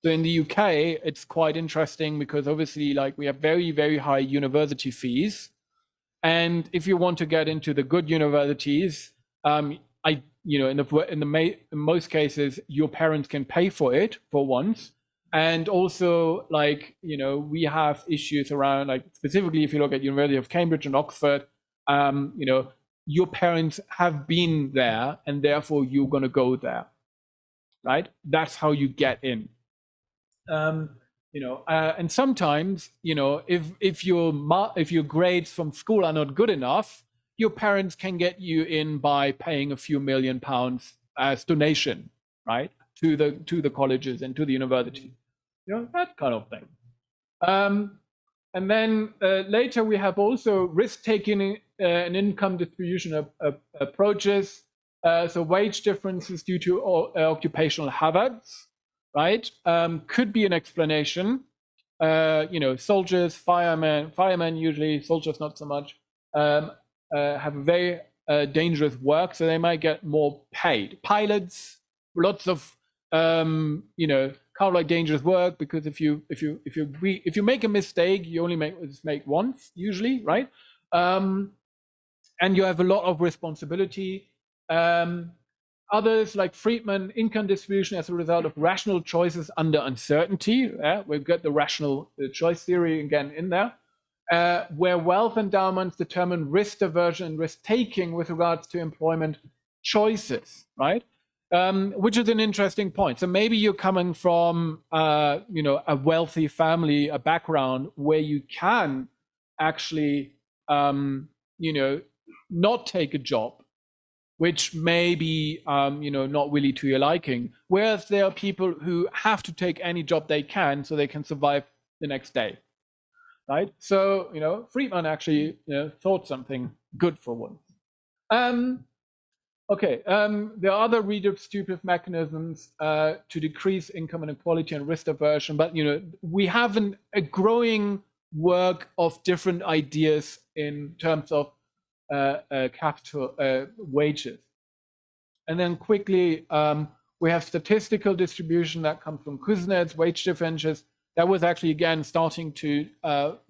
So in the UK, it's quite interesting because obviously, like, we have very, very high university fees. And if you want to get into the good universities, in most cases, your parents can pay for it for once. And also, like, we have issues around, like, specifically if you look at University of Cambridge and Oxford, your parents have been there and therefore you're going to go there, right? That's how you get in. And sometimes, if your grades from school are not good enough, your parents can get you in by paying a few £1 million as donation, right, to the colleges and to the university, that kind of thing. And then later we have also risk-taking and income distribution approaches. So wage differences due to occupational hazards, right? Could be an explanation. Soldiers, firemen usually, soldiers not so much, have a very dangerous work, so they might get more paid. Pilots, lots of kind of like dangerous work, because if you make a mistake, you only make once usually, right? And you have a lot of responsibility. Others, like Friedman, income distribution as a result of rational choices under uncertainty. We've got the rational choice theory again in there, where wealth endowments determine risk aversion and risk taking with regards to employment choices, right? Which is an interesting point. So maybe you're coming from, a wealthy family, a background where you can actually, not take a job, which may be, not really to your liking. Whereas there are people who have to take any job they can so they can survive the next day, right? So, Friedman actually thought something good for once. Okay, there are other redistributive mechanisms to decrease income inequality and risk aversion, but, we have a growing work of different ideas in terms of capital wages. And then quickly, we have statistical distribution that comes from Kuznets, wage differentials. That was actually, again, starting to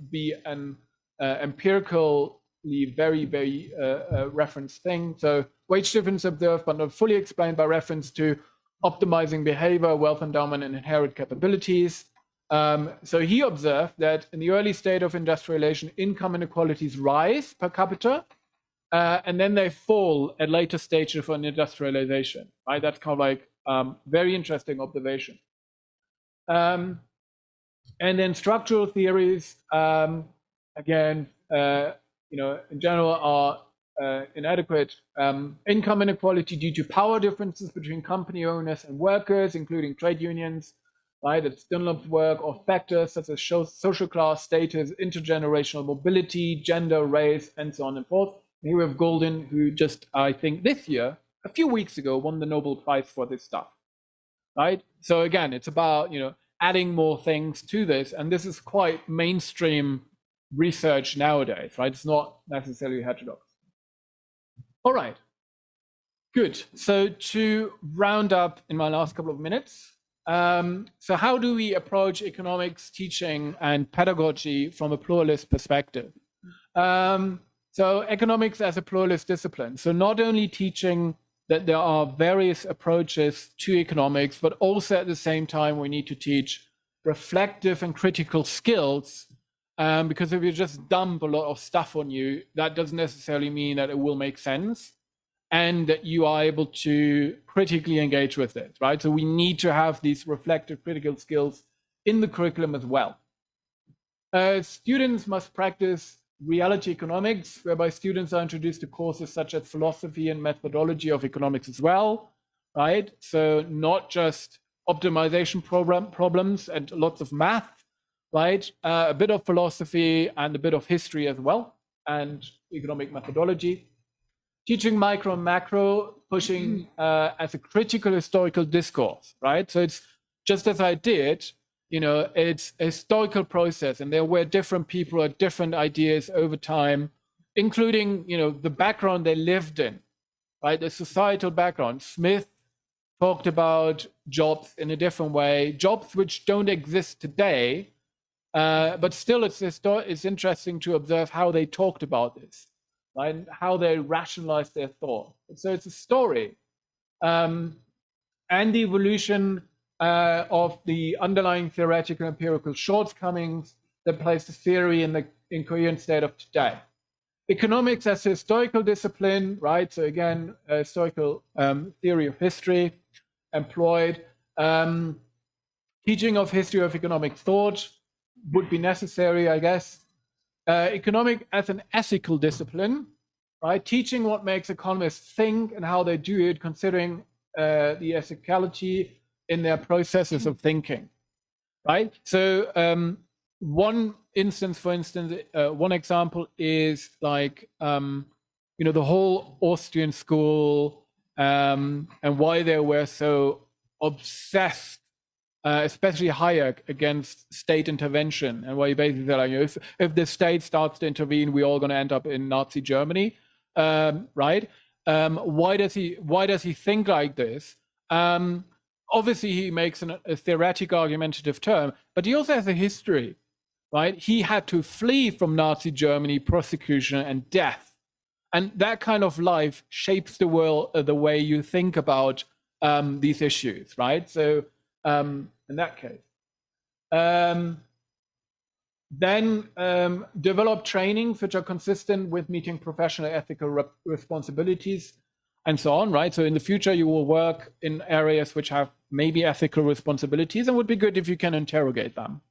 be an empirically very, very referenced thing. So wage difference observed, but not fully explained by reference to optimizing behavior, wealth endowment, and inherent capabilities. So he observed that in the early state of industrialization, income inequalities rise per capita, and then they fall at later stages of industrialization, right? That's kind of like very interesting observation. And then structural theories, again, in general are inadequate. Income inequality due to power differences between company owners and workers, including trade unions, right? It's Dunlop's work, or factors such as social class, status, intergenerational mobility, gender, race, and so on and forth. And here we have Golden, who just, I think this year, a few weeks ago, won the Nobel Prize for this stuff, right? So again, it's about, adding more things to this. And this is quite mainstream research nowadays, right? It's not necessarily heterodox. All right, good. So to round up in my last couple of minutes, so how do we approach economics teaching and pedagogy from a pluralist perspective? So economics as a pluralist discipline. So not only teaching that there are various approaches to economics, but also at the same time, we need to teach reflective and critical skills Because if you just dump a lot of stuff on you, that doesn't necessarily mean that it will make sense and that you are able to critically engage with it, right? So we need to have these reflective critical skills in the curriculum as well. Students must practice reality economics, whereby students are introduced to courses such as philosophy and methodology of economics as well, right? So not just optimization problems and lots of math, right? A bit of philosophy and a bit of history as well, and economic methodology. Teaching micro and macro, pushing as a critical historical discourse, right? So it's just as I did, you know, it's a historical process, and there were different people had different ideas over time, including, you know, the background they lived in, right? The societal background. Smith talked about jobs in a different way, jobs which don't exist today, but still it's interesting to observe how they talked about this, right? And how they rationalized their thought. So it's a story. And the evolution of the underlying theoretical empirical shortcomings that place the theory in the incoherent state of today. Economics as a historical discipline, right? So again, a historical theory of history employed. Teaching of history of economic thought would be necessary, I guess. Economic as an ethical discipline, right? Teaching what makes economists think and how they do it, considering the ethicality in their processes of thinking, right? So one instance, for instance, one example is like, you know, the whole Austrian school and why they were so obsessed, especially Hayek, against state intervention, and why he basically said, like, you know, if the state starts to intervene, we're all going to end up in Nazi Germany, right? Why does he think like this? Obviously, he makes a theoretic argumentative term, but he also has a history, right? He had to flee from Nazi Germany, prosecution, and death. And that kind of life shapes the world, the way you think about these issues, right? So in that case. Then develop trainings which are consistent with meeting professional ethical responsibilities and so on, right? So in the future, you will work in areas which have maybe ethical responsibilities, and would be good if you can interrogate them,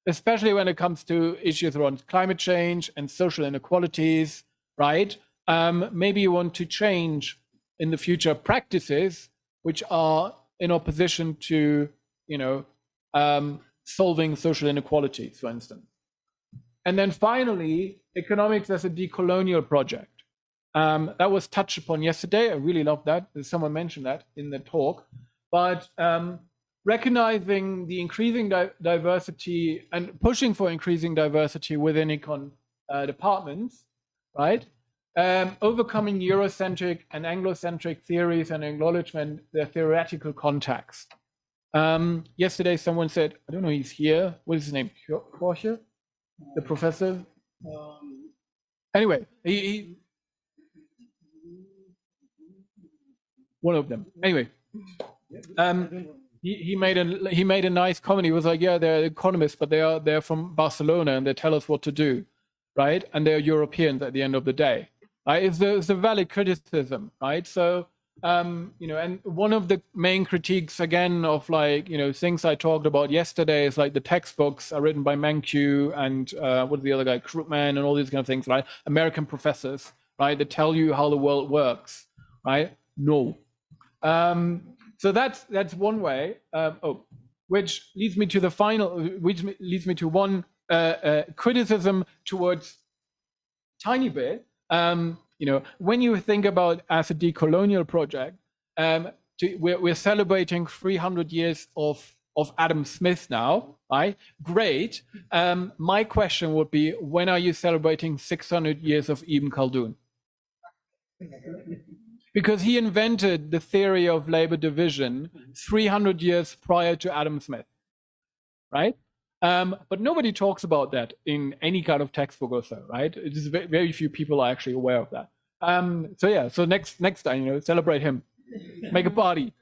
especially when it comes to issues around climate change and social inequalities, right? Maybe you want to change in the future practices which are in opposition to, you know, solving social inequalities, for instance. And then finally, economics as a decolonial project. That was touched upon yesterday. I really love that. Someone mentioned that in the talk. But recognizing the increasing diversity and pushing for increasing diversity within econ departments, right? Overcoming Eurocentric and Anglocentric theories and acknowledgement their theoretical context. Yesterday, someone said, I don't know, he's here. What is his name? Jorge? The professor? Anyway, he one of them. Anyway, he made a nice comment. He was like, yeah, they're economists, but they're from Barcelona and they tell us what to do, right? And they're Europeans at the end of the day. Right? It's a valid criticism, right? So you know, and one of the main critiques again of, like, you know, things I talked about yesterday is like the textbooks are written by Mankiw and what's the other guy, Krugman, and all these kind of things, right? American professors, right? That tell you how the world works, right? No. So that's one way. Which leads me to the final, which leads me to one criticism towards tiny bit. You know, when you think about as a decolonial project, we're celebrating 300 years of Adam Smith now, right? Great. My question would be, when are you celebrating 600 years of Ibn Khaldun? Because he invented the theory of labor division 300 years prior to Adam Smith, right? But nobody talks about that in any kind of textbook or so, right? It is very few people are actually aware of that. So yeah, so next time, you know, celebrate him, make a party.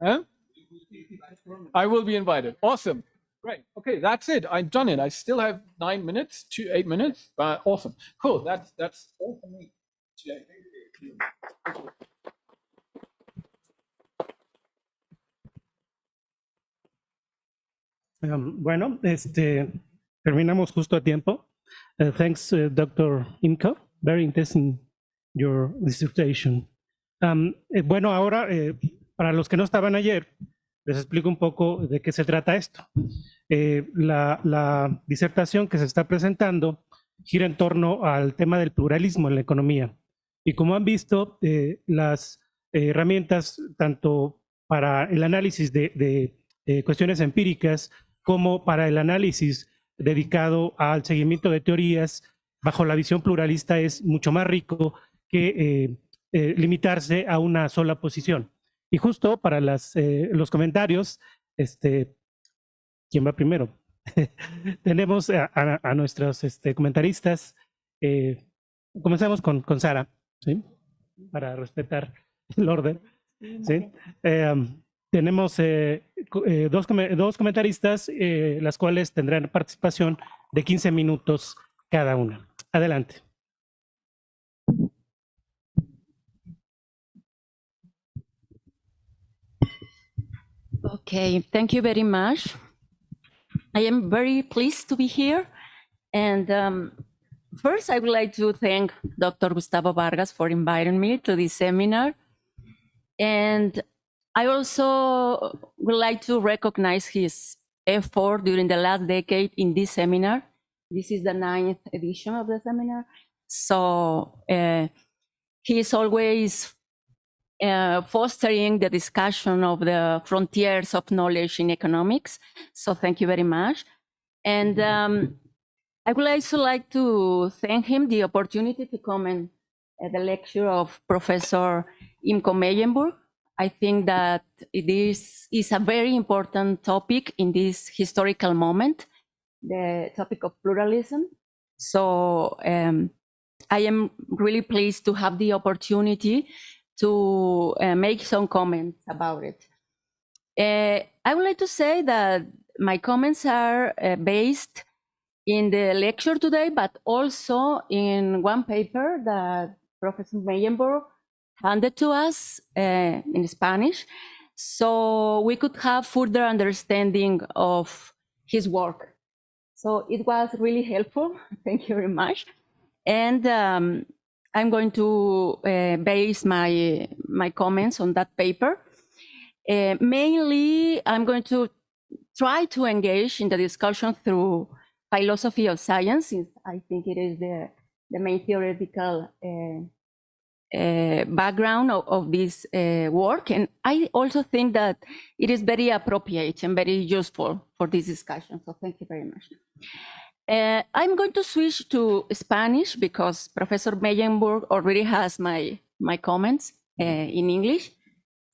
Huh? I will be invited. Awesome. Great. Okay, that's it. I've done it. I still have 9 minutes to 8 minutes. Awesome. Cool. That's all for me today. Bueno, terminamos justo a tiempo. Thanks, Dr. Imko. Very interesting your dissertation. Bueno, ahora, para los que no estaban ayer, les explico un poco de qué se trata esto. La disertación que se está presentando gira en torno al tema del pluralismo en la economía. Y como han visto, las herramientas tanto para el análisis de cuestiones empíricas como para el análisis dedicado al seguimiento de teorías bajo la visión pluralista es mucho más rico que limitarse a una sola posición. Y justo para los comentarios, ¿quién va primero? Tenemos a nuestros comentaristas. Comenzamos con Sara, ¿sí? Para respetar el orden. ¿Sí? Tenemos dos comentaristas, las cuales tendrán participación de 15 minutos cada una. Adelante. Okay, thank you very much. I am very pleased to be here. And first, I would like to thank Dr. Gustavo Vargas for inviting me to this seminar. And I also would like to recognize his effort during the last decade in this seminar. This is the 9th edition of the seminar. So he is always fostering the discussion of the frontiers of knowledge in economics. So thank you very much. And I would also like to thank him the opportunity to comment at the lecture of Professor Imko Meyenburg. I think that this is a very important topic in this historical moment, the topic of pluralism. So I am really pleased to have the opportunity to make some comments about it. I would like to say that my comments are based in the lecture today, but also in one paper that Professor Meyenburg handed to us in Spanish, so we could have further understanding of his work. So it was really helpful. Thank you very much. And I'm going to base my comments on that paper. Mainly, I'm going to try to engage in the discussion through philosophy of science, since I think it is the main theoretical background of this work. And I also think that it is very appropriate and very useful for this discussion. So thank you very much. I'm going to switch to Spanish because Professor Meyenburg already has my comments in English,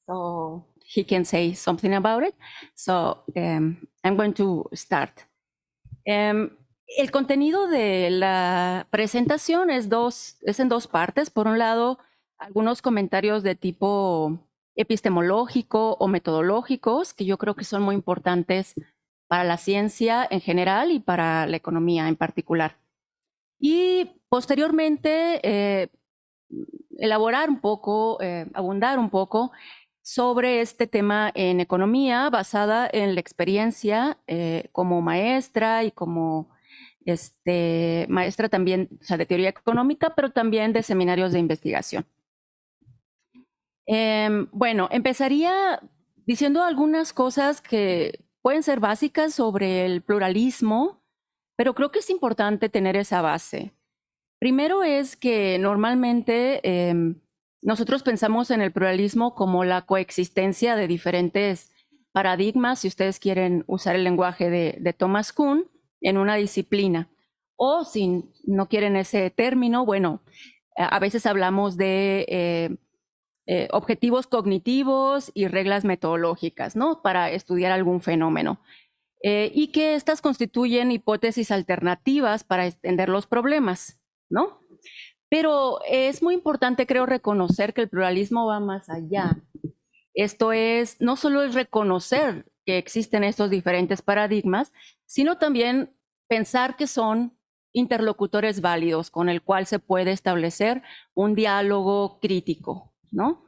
so he can say something about it. So I'm going to start. El contenido de la presentación es en dos partes. Por un lado, algunos comentarios de tipo epistemológico o metodológicos, que yo creo que son muy importantes para la ciencia en general y para la economía en particular. Y posteriormente, elaborar un poco, abundar un poco sobre este tema en economía basada en la experiencia como maestra y como maestra también, o sea, de teoría económica, pero también de seminarios de investigación. Bueno, empezaría diciendo algunas cosas que pueden ser básicas sobre el pluralismo, pero creo que es importante tener esa base. Primero es que normalmente nosotros pensamos en el pluralismo como la coexistencia de diferentes paradigmas, si ustedes quieren usar el lenguaje de Thomas Kuhn, en una disciplina. O si no quieren ese término, bueno, a veces hablamos de objetivos cognitivos y reglas metodológicas, ¿no? Para estudiar algún fenómeno. Y que estas constituyen hipótesis alternativas para entender los problemas, ¿no? Pero es muy importante, creo, reconocer que el pluralismo va más allá. Esto es, no solo es reconocer que existen estos diferentes paradigmas, sino también pensar que son interlocutores válidos con el cual se puede establecer un diálogo crítico, ¿no?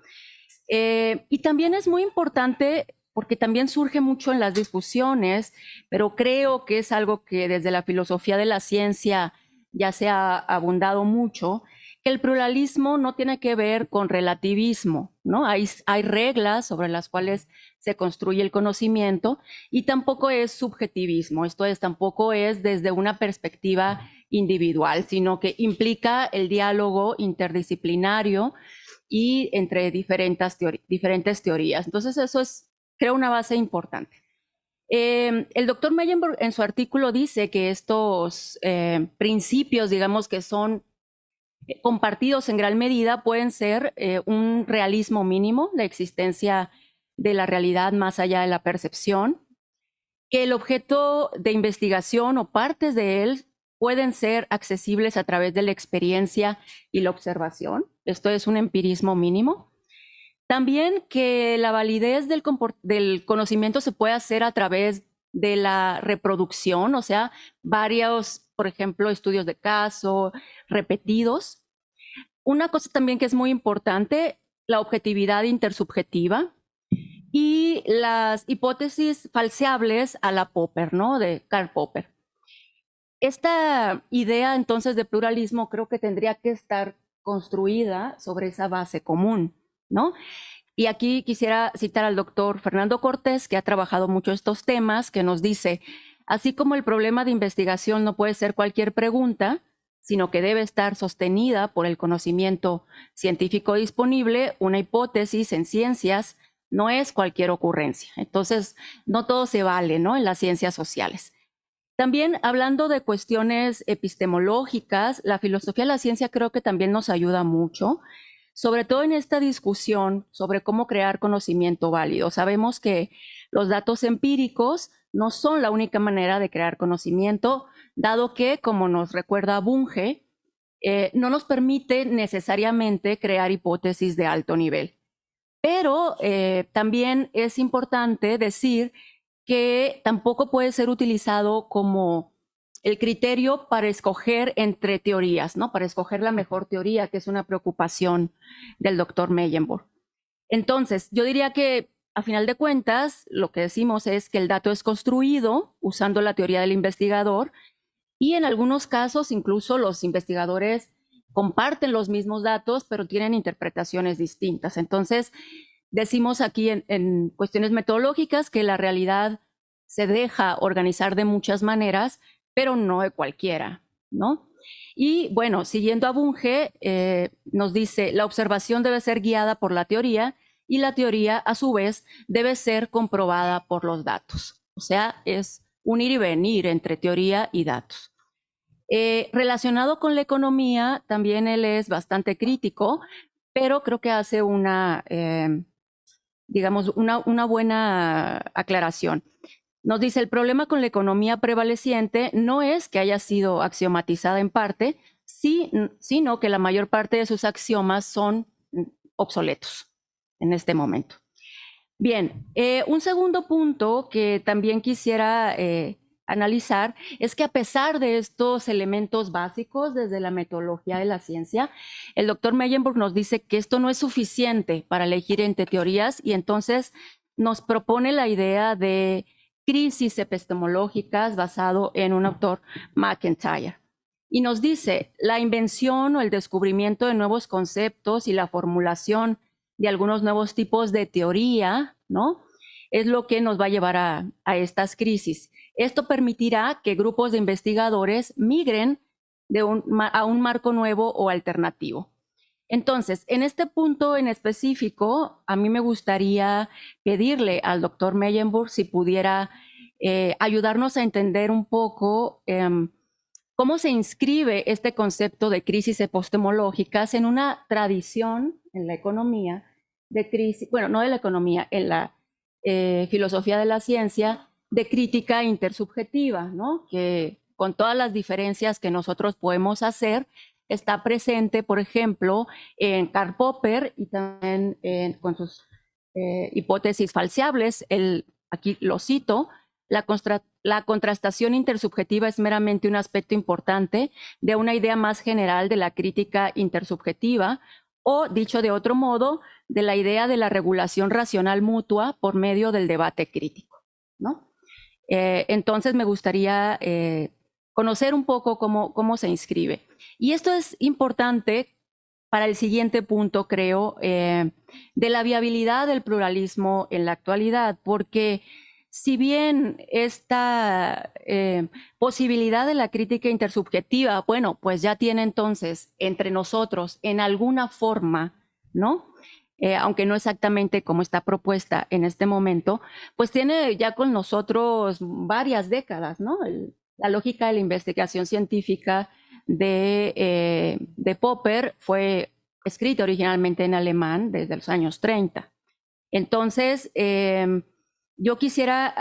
Y también es muy importante, porque también surge mucho en las discusiones, pero creo que es algo que desde la filosofía de la ciencia ya se ha abundado mucho, que el pluralismo no tiene que ver con relativismo, ¿no? Hay reglas sobre las cuales se construye el conocimiento y tampoco es subjetivismo, esto es, tampoco es desde una perspectiva individual, sino que implica el diálogo interdisciplinario y entre diferentes teorías. Entonces eso es, creo, una base importante. El doctor Meyenburg en su artículo dice que estos principios, digamos, que son compartidos en gran medida, pueden ser un realismo mínimo, la existencia de la realidad más allá de la percepción, que el objeto de investigación o partes de él pueden ser accesibles a través de la experiencia y la observación. Esto es un empirismo mínimo. También que la validez del conocimiento se puede hacer a través de la reproducción, o sea, varios, por ejemplo, estudios de caso repetidos. Una cosa también que es muy importante, la objetividad intersubjetiva y las hipótesis falseables a la Popper, ¿no? De Karl Popper. Esta idea entonces de pluralismo creo que tendría que estar construida sobre esa base común, ¿no? Y aquí quisiera citar al doctor Fernando Cortés, que ha trabajado mucho estos temas, que nos dice, así como el problema de investigación no puede ser cualquier pregunta, sino que debe estar sostenida por el conocimiento científico disponible, una hipótesis en ciencias no es cualquier ocurrencia. Entonces, no todo se vale, ¿no? En las ciencias sociales. También hablando de cuestiones epistemológicas, la filosofía de la ciencia creo que también nos ayuda mucho, sobre todo en esta discusión sobre cómo crear conocimiento válido. Sabemos que los datos empíricos no son la única manera de crear conocimiento, dado que, como nos recuerda Bunge, no nos permite necesariamente crear hipótesis de alto nivel. Pero también es importante decir que tampoco puede ser utilizado como el criterio para escoger entre teorías, ¿no? Para escoger la mejor teoría, que es una preocupación del doctor Meyenburg. Entonces, yo diría que, a final de cuentas, lo que decimos es que el dato es construido usando la teoría del investigador y en algunos casos incluso los investigadores comparten los mismos datos, pero tienen interpretaciones distintas. Entonces, decimos aquí en cuestiones metodológicas que la realidad se deja organizar de muchas maneras, pero no de cualquiera, ¿no? Y bueno, siguiendo a Bunge, nos dice, la observación debe ser guiada por la teoría y la teoría, a su vez, debe ser comprobada por los datos. O sea, es un ir y venir entre teoría y datos. Relacionado con la economía, también él es bastante crítico, pero creo que hace una buena aclaración. Nos dice, el problema con la economía prevaleciente no es que haya sido axiomatizada en parte, sino que la mayor parte de sus axiomas son obsoletos en este momento. Bien, un segundo punto que también quisiera analizar es que a pesar de estos elementos básicos desde la metodología de la ciencia, el doctor Meyenburg nos dice que esto no es suficiente para elegir entre teorías y entonces nos propone la idea de crisis epistemológicas basado en un autor, McIntyre. Y nos dice, la invención o el descubrimiento de nuevos conceptos y la formulación de algunos nuevos tipos de teoría, ¿no? Es lo que nos va a llevar a estas crisis. Esto permitirá que grupos de investigadores migren a un marco nuevo o alternativo. Entonces, en este punto en específico, a mí me gustaría pedirle al doctor Meyenburg si pudiera ayudarnos a entender un poco cómo se inscribe este concepto de crisis epistemológicas en una tradición en la economía de crisis, bueno, no de la economía, en la filosofía de la ciencia, de crítica intersubjetiva, ¿no? Que con todas las diferencias que nosotros podemos hacer, está presente, por ejemplo, en Karl Popper y también con sus hipótesis falseables. aquí lo cito, la contrastación intersubjetiva es meramente un aspecto importante de una idea más general de la crítica intersubjetiva, o, dicho de otro modo, de la idea de la regulación racional mutua por medio del debate crítico, ¿no? Entonces me gustaría conocer un poco cómo se inscribe. Y esto es importante para el siguiente punto, creo, de la viabilidad del pluralismo en la actualidad, porque si bien esta posibilidad de la crítica intersubjetiva, bueno, pues ya tiene entonces entre nosotros en alguna forma, ¿no? Aunque no exactamente como está propuesta en este momento, pues tiene ya con nosotros varias décadas, ¿no? La lógica de la investigación científica de Popper fue escrita originalmente en alemán desde los años 30. Entonces, yo quisiera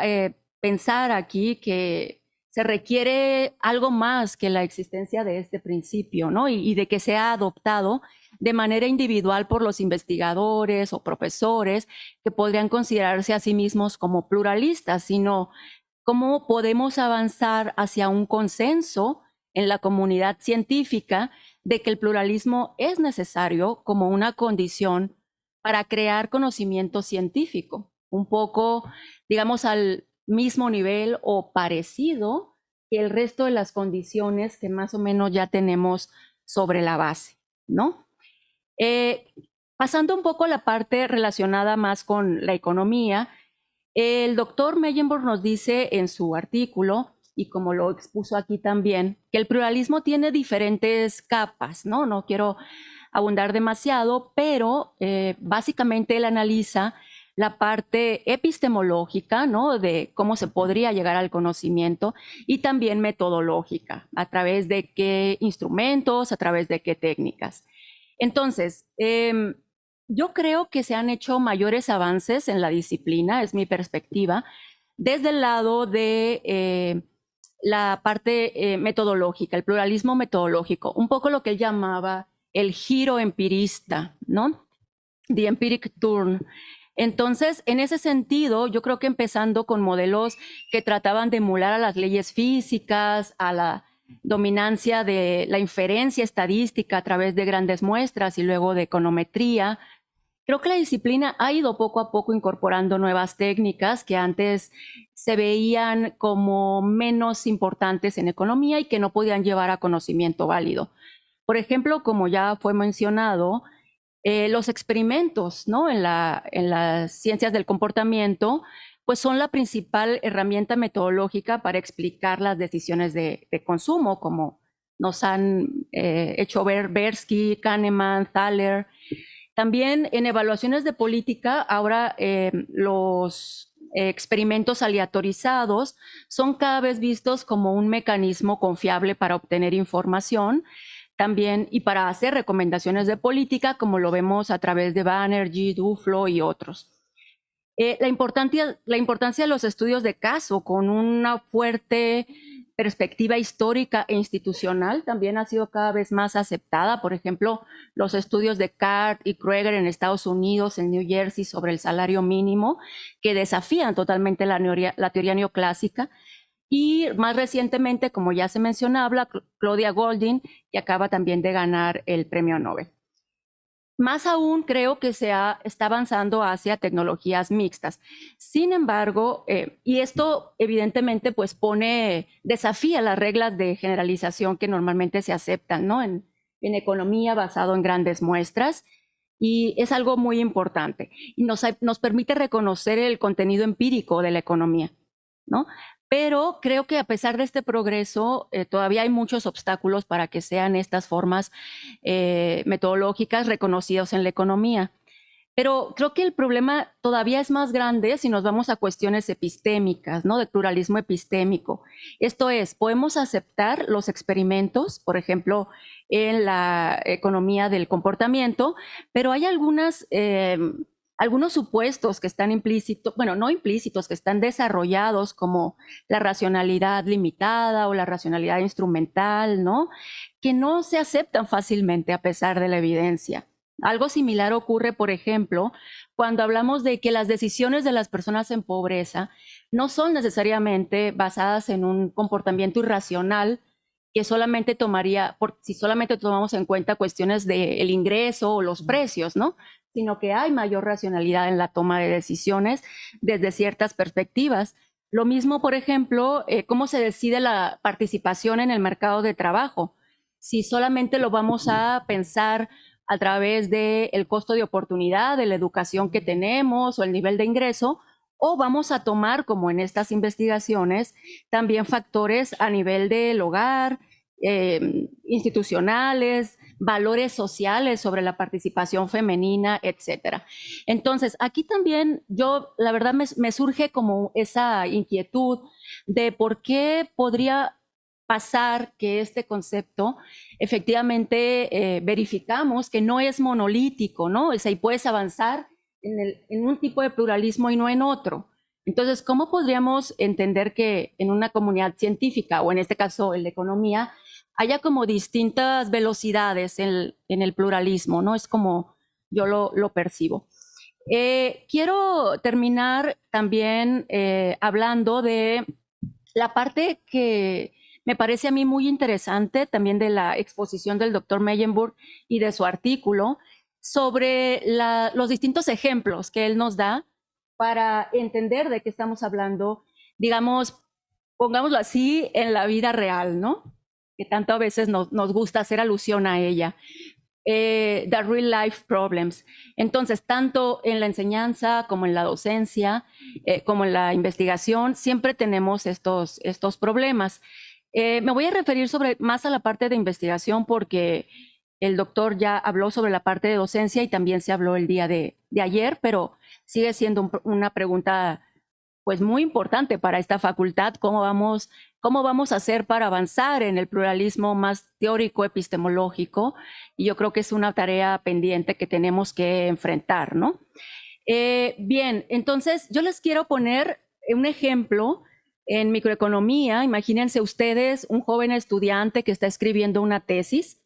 pensar aquí que se requiere algo más que la existencia de este principio, ¿no? Y de que sea adoptado de manera individual por los investigadores o profesores que podrían considerarse a sí mismos como pluralistas, sino cómo podemos avanzar hacia un consenso en la comunidad científica de que el pluralismo es necesario como una condición para crear conocimiento científico, un poco, digamos, al mismo nivel o parecido que el resto de las condiciones que más o menos ya tenemos sobre la base, ¿no? Pasando un poco a la parte relacionada más con la economía, el doctor Meyenburg nos dice en su artículo, y como lo expuso aquí también, que el pluralismo tiene diferentes capas, ¿no? No quiero abundar demasiado, pero básicamente él analiza la parte epistemológica, ¿no? De cómo se podría llegar al conocimiento, y también metodológica, a través de qué instrumentos, a través de qué técnicas. Entonces, yo creo que se han hecho mayores avances en la disciplina, es mi perspectiva, desde el lado de la parte metodológica, el pluralismo metodológico, un poco lo que él llamaba el giro empirista, ¿no? The empiric turn. Entonces, en ese sentido, yo creo que empezando con modelos que trataban de emular a las leyes físicas, a la dominancia de la inferencia estadística a través de grandes muestras y luego de econometría, creo que la disciplina ha ido poco a poco incorporando nuevas técnicas que antes se veían como menos importantes en economía y que no podían llevar a conocimiento válido. Por ejemplo, como ya fue mencionado, los experimentos, ¿no? en las ciencias del comportamiento, pues son la principal herramienta metodológica para explicar las decisiones de consumo, como nos han hecho ver Tversky, Kahneman, Thaler. También en evaluaciones de política, ahora los experimentos aleatorizados son cada vez vistos como un mecanismo confiable para obtener información, también y para hacer recomendaciones de política, como lo vemos a través de Banerjee, Duflo y otros. La importancia de los estudios de caso con una fuerte perspectiva histórica e institucional también ha sido cada vez más aceptada. Por ejemplo, los estudios de Card y Krueger en Estados Unidos, en New Jersey, sobre el salario mínimo, que desafían totalmente la teoría neoclásica. Y más recientemente, como ya se mencionaba, Claudia Goldin, que acaba también de ganar el premio Nobel. Más aún, creo que está avanzando hacia tecnologías mixtas. Sin embargo, y esto evidentemente pues desafía las reglas de generalización que normalmente se aceptan, ¿no? en economía basado en grandes muestras, y es algo muy importante. Y nos permite reconocer el contenido empírico de la economía, ¿no? Pero creo que a pesar de este progreso, todavía hay muchos obstáculos para que sean estas formas metodológicas reconocidas en la economía. Pero creo que el problema todavía es más grande si nos vamos a cuestiones epistémicas, ¿no? De pluralismo epistémico. Esto es, podemos aceptar los experimentos, por ejemplo, en la economía del comportamiento, pero hay algunos supuestos que están implícitos, bueno, no implícitos, que están desarrollados, como la racionalidad limitada o la racionalidad instrumental, ¿no? Que no se aceptan fácilmente a pesar de la evidencia. Algo similar ocurre, por ejemplo, cuando hablamos de que las decisiones de las personas en pobreza no son necesariamente basadas en un comportamiento irracional que solamente tomaría, si solamente tomamos en cuenta cuestiones del ingreso o los precios, ¿no? Sino que hay mayor racionalidad en la toma de decisiones desde ciertas perspectivas. Lo mismo, por ejemplo, cómo se decide la participación en el mercado de trabajo. Si solamente lo vamos a pensar a través del costo de oportunidad, de la educación que tenemos o el nivel de ingreso, o vamos a tomar, como en estas investigaciones, también factores a nivel del hogar, institucionales, valores sociales sobre la participación femenina, etcétera. Entonces, aquí también yo, la verdad, me surge como esa inquietud de por qué podría pasar que este concepto efectivamente verificamos que no es monolítico, ¿no? O sea, y puedes avanzar en un tipo de pluralismo y no en otro. Entonces, ¿cómo podríamos entender que en una comunidad científica, o en este caso en la economía, haya como distintas velocidades en el pluralismo, ¿no? Es como yo lo percibo. Quiero terminar también hablando de la parte que me parece a mí muy interesante también de la exposición del doctor Meyenburg y de su artículo sobre los distintos ejemplos que él nos da para entender de qué estamos hablando, digamos, pongámoslo así, en la vida real, ¿no? Que tanto a veces nos gusta hacer alusión a ella. The real life problems. Entonces, tanto en la enseñanza como en la docencia, como en la investigación, siempre tenemos estos problemas. Me voy a referir más a la parte de investigación porque el doctor ya habló sobre la parte de docencia y también se habló el día de ayer, pero sigue siendo una pregunta pues muy importante para esta facultad, cómo vamos a hacer para avanzar en el pluralismo más teórico epistemológico, y yo creo que es una tarea pendiente que tenemos que enfrentar, ¿no? Bien, entonces yo les quiero poner un ejemplo en microeconomía. Imagínense ustedes un joven estudiante que está escribiendo una tesis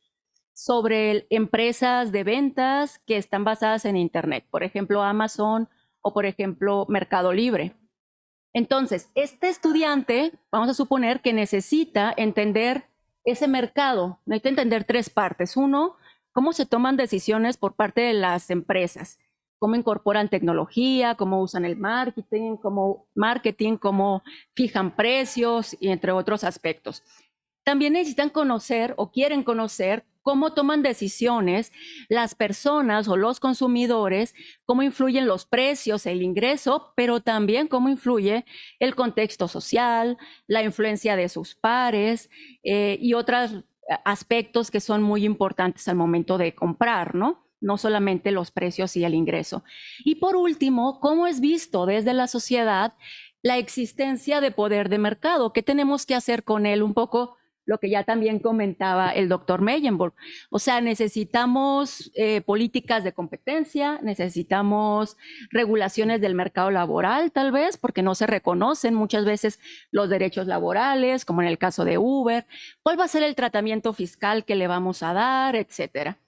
sobre empresas de ventas que están basadas en Internet, por ejemplo Amazon o por ejemplo Mercado Libre. Entonces, este estudiante, vamos a suponer que necesita entender ese mercado, necesita entender tres partes. Uno, cómo se toman decisiones por parte de las empresas, cómo incorporan tecnología, cómo usan el marketing, cómo fijan precios y entre otros aspectos. También necesitan conocer o quieren conocer cómo toman decisiones las personas o los consumidores, cómo influyen los precios, el ingreso, pero también cómo influye el contexto social, la influencia de sus pares y otros aspectos que son muy importantes al momento de comprar, ¿no? No solamente los precios y el ingreso. Y por último, cómo es visto desde la sociedad la existencia de poder de mercado, qué tenemos que hacer con él, un poco lo que ya también comentaba el doctor Meyenburg. O sea, necesitamos políticas de competencia, necesitamos regulaciones del mercado laboral, tal vez, porque no se reconocen muchas veces los derechos laborales, como en el caso de Uber. ¿Cuál va a ser el tratamiento fiscal que le vamos a dar, etcétera?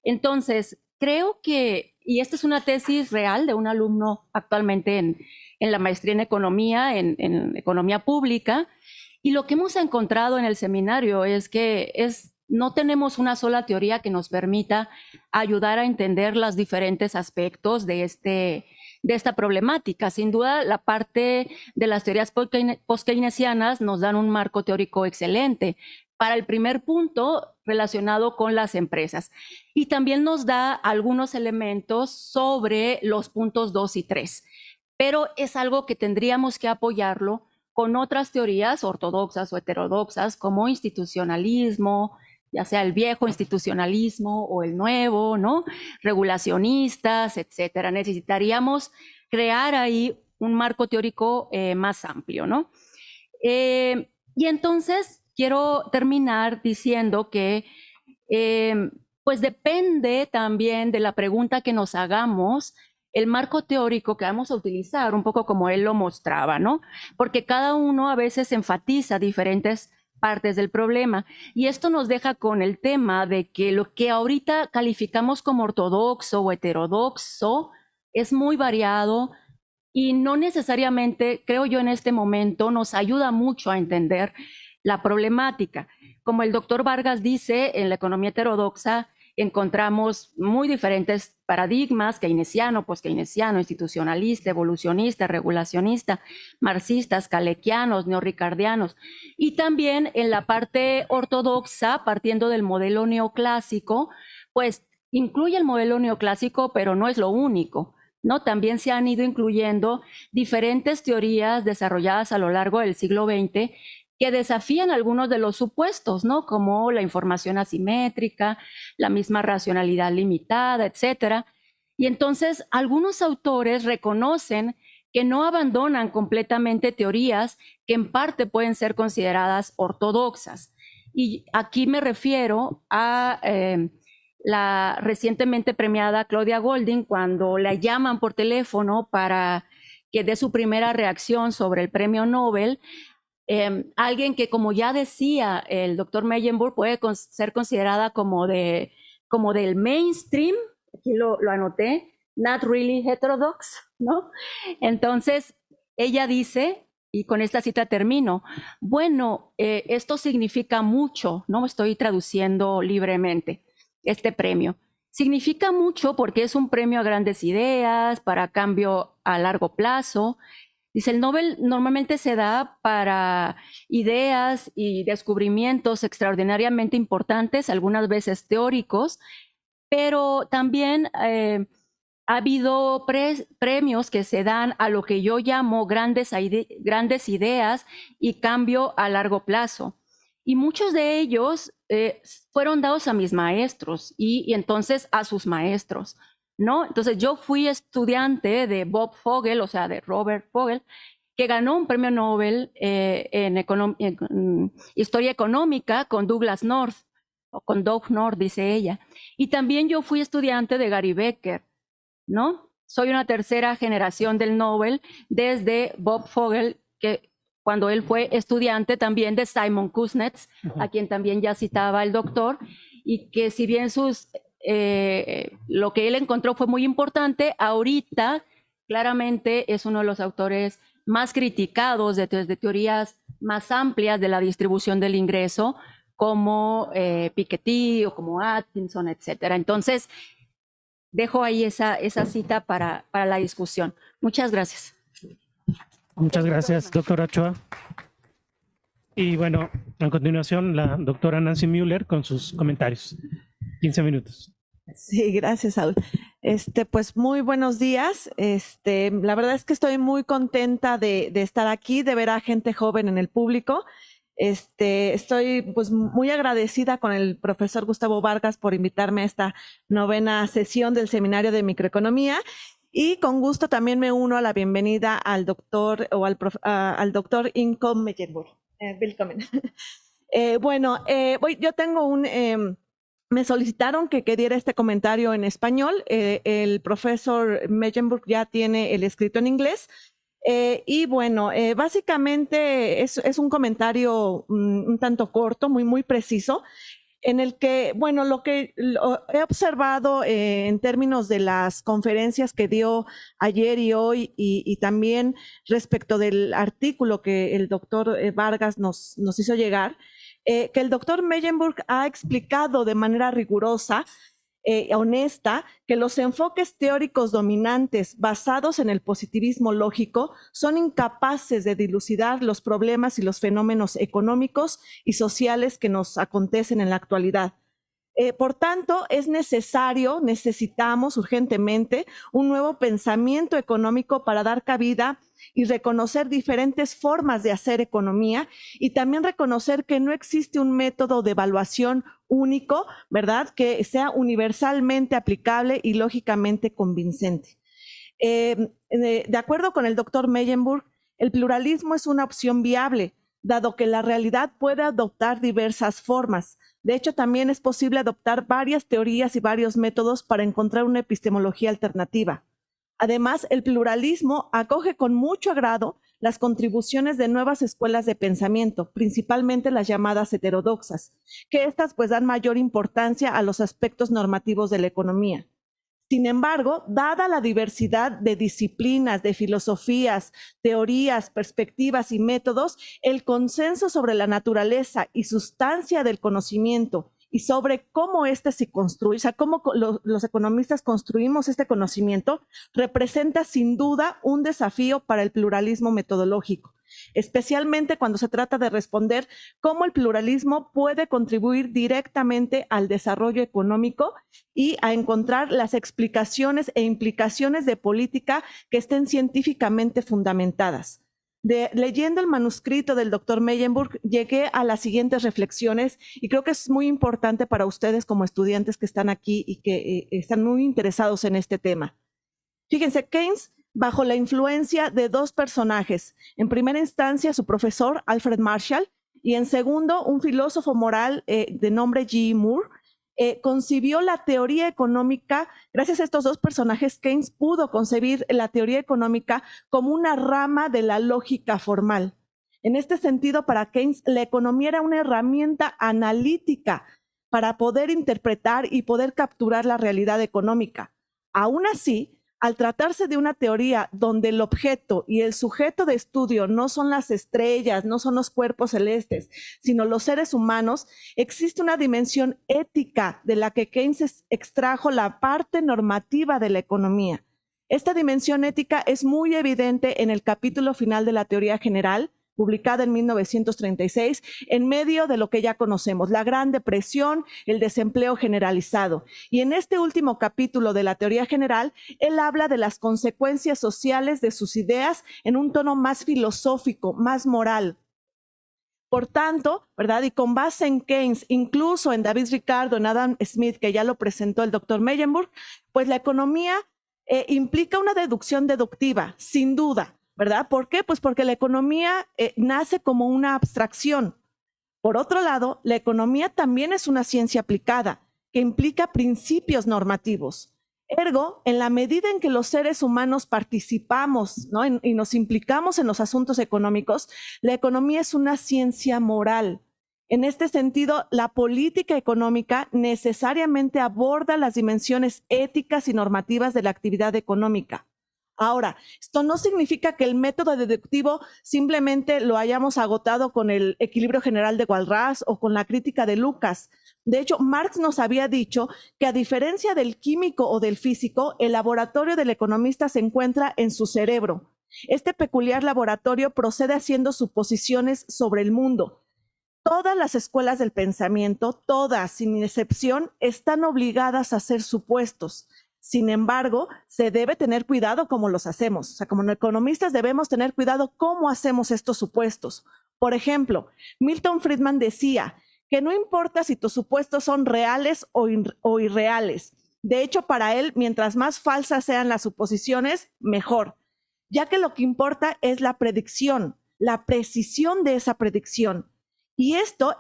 Entonces, creo que, y esta es una tesis real de un alumno actualmente en la maestría en economía, en economía pública, y lo que hemos encontrado en el seminario es que no tenemos una sola teoría que nos permita ayudar a entender los diferentes aspectos de esta problemática. Sin duda, la parte de las teorías post-keynesianas nos dan un marco teórico excelente para el primer punto relacionado con las empresas. Y también nos da algunos elementos sobre los puntos 2 y 3. Pero es algo que tendríamos que apoyarlo con otras teorías ortodoxas o heterodoxas como institucionalismo, ya sea el viejo institucionalismo o el nuevo, ¿no? Regulacionistas, etcétera. Necesitaríamos crear ahí un marco teórico más amplio, ¿no? Y entonces quiero terminar diciendo que pues depende también de la pregunta que nos hagamos, el marco teórico que vamos a utilizar, un poco como él lo mostraba, ¿no? Porque cada uno a veces enfatiza diferentes partes del problema. Y esto nos deja con el tema de que lo que ahorita calificamos como ortodoxo o heterodoxo es muy variado y no necesariamente, creo yo en este momento, nos ayuda mucho a entender la problemática. Como el doctor Vargas dice, en la economía heterodoxa encontramos muy diferentes paradigmas, keynesiano, postkeynesiano, institucionalista, evolucionista, regulacionista, marxistas, calequianos, neorricardianos. Y también en la parte ortodoxa, partiendo del modelo neoclásico, pues incluye el modelo neoclásico, pero no es lo único, ¿no? También se han ido incluyendo diferentes teorías desarrolladas a lo largo del siglo XX que desafían algunos de los supuestos, ¿no? Como la información asimétrica, la misma racionalidad limitada, etcétera. Y entonces algunos autores reconocen que no abandonan completamente teorías que en parte pueden ser consideradas ortodoxas. Y aquí me refiero a la recientemente premiada Claudia Goldin, cuando la llaman por teléfono para que dé su primera reacción sobre el premio Nobel. Alguien que, como ya decía el doctor Meyenburg, puede ser considerada como del mainstream, aquí lo anoté, not really heterodox, ¿no? Entonces, ella dice, y con esta cita termino, bueno, esto significa mucho, no estoy traduciendo libremente este premio. Significa mucho porque es un premio a grandes ideas, para cambio a largo plazo. Dice, el Nobel normalmente se da para ideas y descubrimientos extraordinariamente importantes, algunas veces teóricos, pero también ha habido premios que se dan a lo que yo llamo grandes ideas y cambio a largo plazo. Y muchos de ellos fueron dados a mis maestros y entonces a sus maestros, ¿no? Entonces yo fui estudiante de Bob Fogel, o sea, de Robert Fogel, que ganó un premio Nobel en Historia Económica con Douglas North, o con Doug North, dice ella. Y también yo fui estudiante de Gary Becker, ¿no? Soy una tercera generación del Nobel desde Bob Fogel, que cuando él fue estudiante también de Simon Kuznets, a quien también ya citaba el doctor, y que si bien lo que él encontró fue muy importante, ahorita claramente es uno de los autores más criticados de teorías más amplias de la distribución del ingreso, como Piketty o como Atkinson, etcétera. Entonces, dejo ahí esa cita para la discusión. Muchas gracias. Muchas gracias, doctora Ochoa. Y bueno, a continuación la doctora Nancy Muller con sus comentarios. 15 minutos. Sí, gracias, Saul. Pues muy buenos días. La verdad es que estoy muy contenta de estar aquí, de ver a gente joven en el público. Estoy pues muy agradecida con el profesor Gustavo Vargas por invitarme a esta 9ª sesión del Seminario de Microeconomía. Y con gusto también me uno a la bienvenida al doctor al doctor Imko Meyenburg. Willkommen. Yo tengo me solicitaron que diera este comentario en español. El profesor Meyenburg ya tiene el escrito en inglés. Básicamente es un comentario un tanto corto, muy preciso, en el que, lo que he observado en términos de las conferencias que dio ayer y hoy y también respecto del artículo que el doctor Vargas nos hizo llegar, que el doctor Meyenburg ha explicado de manera rigurosa, honesta, que los enfoques teóricos dominantes basados en el positivismo lógico son incapaces de dilucidar los problemas y los fenómenos económicos y sociales que nos acontecen en la actualidad. Por tanto, necesitamos urgentemente un nuevo pensamiento económico para dar cabida y reconocer diferentes formas de hacer economía y también reconocer que no existe un método de evaluación único, ¿verdad?, que sea universalmente aplicable y lógicamente convincente. De acuerdo con el doctor Meyenburg, el pluralismo es una opción viable, dado que la realidad puede adoptar diversas formas. De hecho, también es posible adoptar varias teorías y varios métodos para encontrar una epistemología alternativa. Además, el pluralismo acoge con mucho agrado las contribuciones de nuevas escuelas de pensamiento, principalmente las llamadas heterodoxas, que estas pues dan mayor importancia a los aspectos normativos de la economía. Sin embargo, dada la diversidad de disciplinas, de filosofías, teorías, perspectivas y métodos, el consenso sobre la naturaleza y sustancia del conocimiento y sobre cómo éste se construye, o sea, cómo los economistas construimos este conocimiento, representa sin duda un desafío para el pluralismo metodológico, especialmente cuando se trata de responder cómo el pluralismo puede contribuir directamente al desarrollo económico y a encontrar las explicaciones e implicaciones de política que estén científicamente fundamentadas. Leyendo el manuscrito del doctor Meyenburg, llegué a las siguientes reflexiones y creo que es muy importante para ustedes como estudiantes que están aquí y que están muy interesados en este tema. Fíjense, Keynes, bajo la influencia de dos personajes, en primera instancia su profesor Alfred Marshall y en segundo un filósofo moral de nombre G. Moore, concibió la teoría económica. Gracias a estos dos personajes, Keynes pudo concebir la teoría económica como una rama de la lógica formal. En este sentido, para Keynes, la economía era una herramienta analítica para poder interpretar y poder capturar la realidad económica. Aún así, al tratarse de una teoría donde el objeto y el sujeto de estudio no son las estrellas, no son los cuerpos celestes, sino los seres humanos, existe una dimensión ética de la que Keynes extrajo la parte normativa de la economía. Esta dimensión ética es muy evidente en el capítulo final de la teoría general, publicada en 1936, en medio de lo que ya conocemos, la Gran Depresión, el desempleo generalizado. Y en este último capítulo de la teoría general, él habla de las consecuencias sociales de sus ideas en un tono más filosófico, más moral. Por tanto, ¿verdad? Y con base en Keynes, incluso en David Ricardo, en Adam Smith, que ya lo presentó el doctor Meyenburg, pues la economía implica una deducción deductiva, sin duda. ¿Verdad? ¿Por qué? Pues porque la economía nace como una abstracción. Por otro lado, la economía también es una ciencia aplicada que implica principios normativos. Ergo, en la medida en que los seres humanos participamos, ¿no? y nos implicamos en los asuntos económicos, la economía es una ciencia moral. En este sentido, la política económica necesariamente aborda las dimensiones éticas y normativas de la actividad económica. Ahora, esto no significa que el método deductivo simplemente lo hayamos agotado con el equilibrio general de Walras o con la crítica de Lucas. De hecho, Marx nos había dicho que a diferencia del químico o del físico, el laboratorio del economista se encuentra en su cerebro. Este peculiar laboratorio procede haciendo suposiciones sobre el mundo. Todas las escuelas del pensamiento, todas sin excepción, están obligadas a hacer supuestos. Sin embargo, se debe tener cuidado cómo los hacemos. O sea, como economistas debemos tener cuidado cómo hacemos estos supuestos. Por ejemplo, Milton Friedman decía que no importa si tus supuestos son reales o irreales. De hecho, para él, mientras más falsas sean las suposiciones, mejor, ya que lo que importa es la predicción, la precisión de esa predicción. Y esto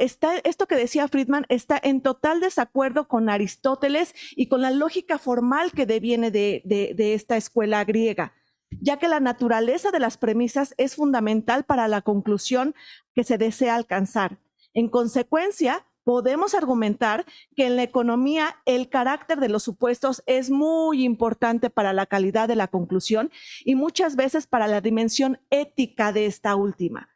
que decía Friedman está en total desacuerdo con Aristóteles y con la lógica formal que deviene de esta escuela griega, ya que la naturaleza de las premisas es fundamental para la conclusión que se desea alcanzar. En consecuencia, podemos argumentar que en la economía el carácter de los supuestos es muy importante para la calidad de la conclusión y muchas veces para la dimensión ética de esta última.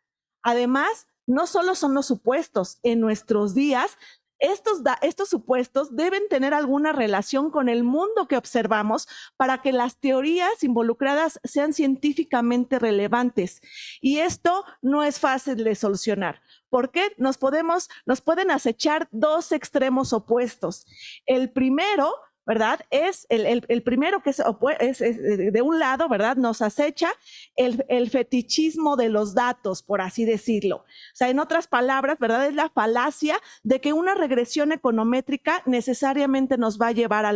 Además, no solo son los supuestos. En nuestros días, estos supuestos deben tener alguna relación con el mundo que observamos para que las teorías involucradas sean científicamente relevantes. Y esto no es fácil de solucionar, porque nos pueden acechar dos extremos opuestos. El primero, ¿verdad? Es el primero que es de un lado, ¿verdad? Nos acecha el fetichismo de los datos, por así decirlo. O sea, en otras palabras, ¿verdad? Es la falacia de que una regresión econométrica necesariamente nos va a llevar a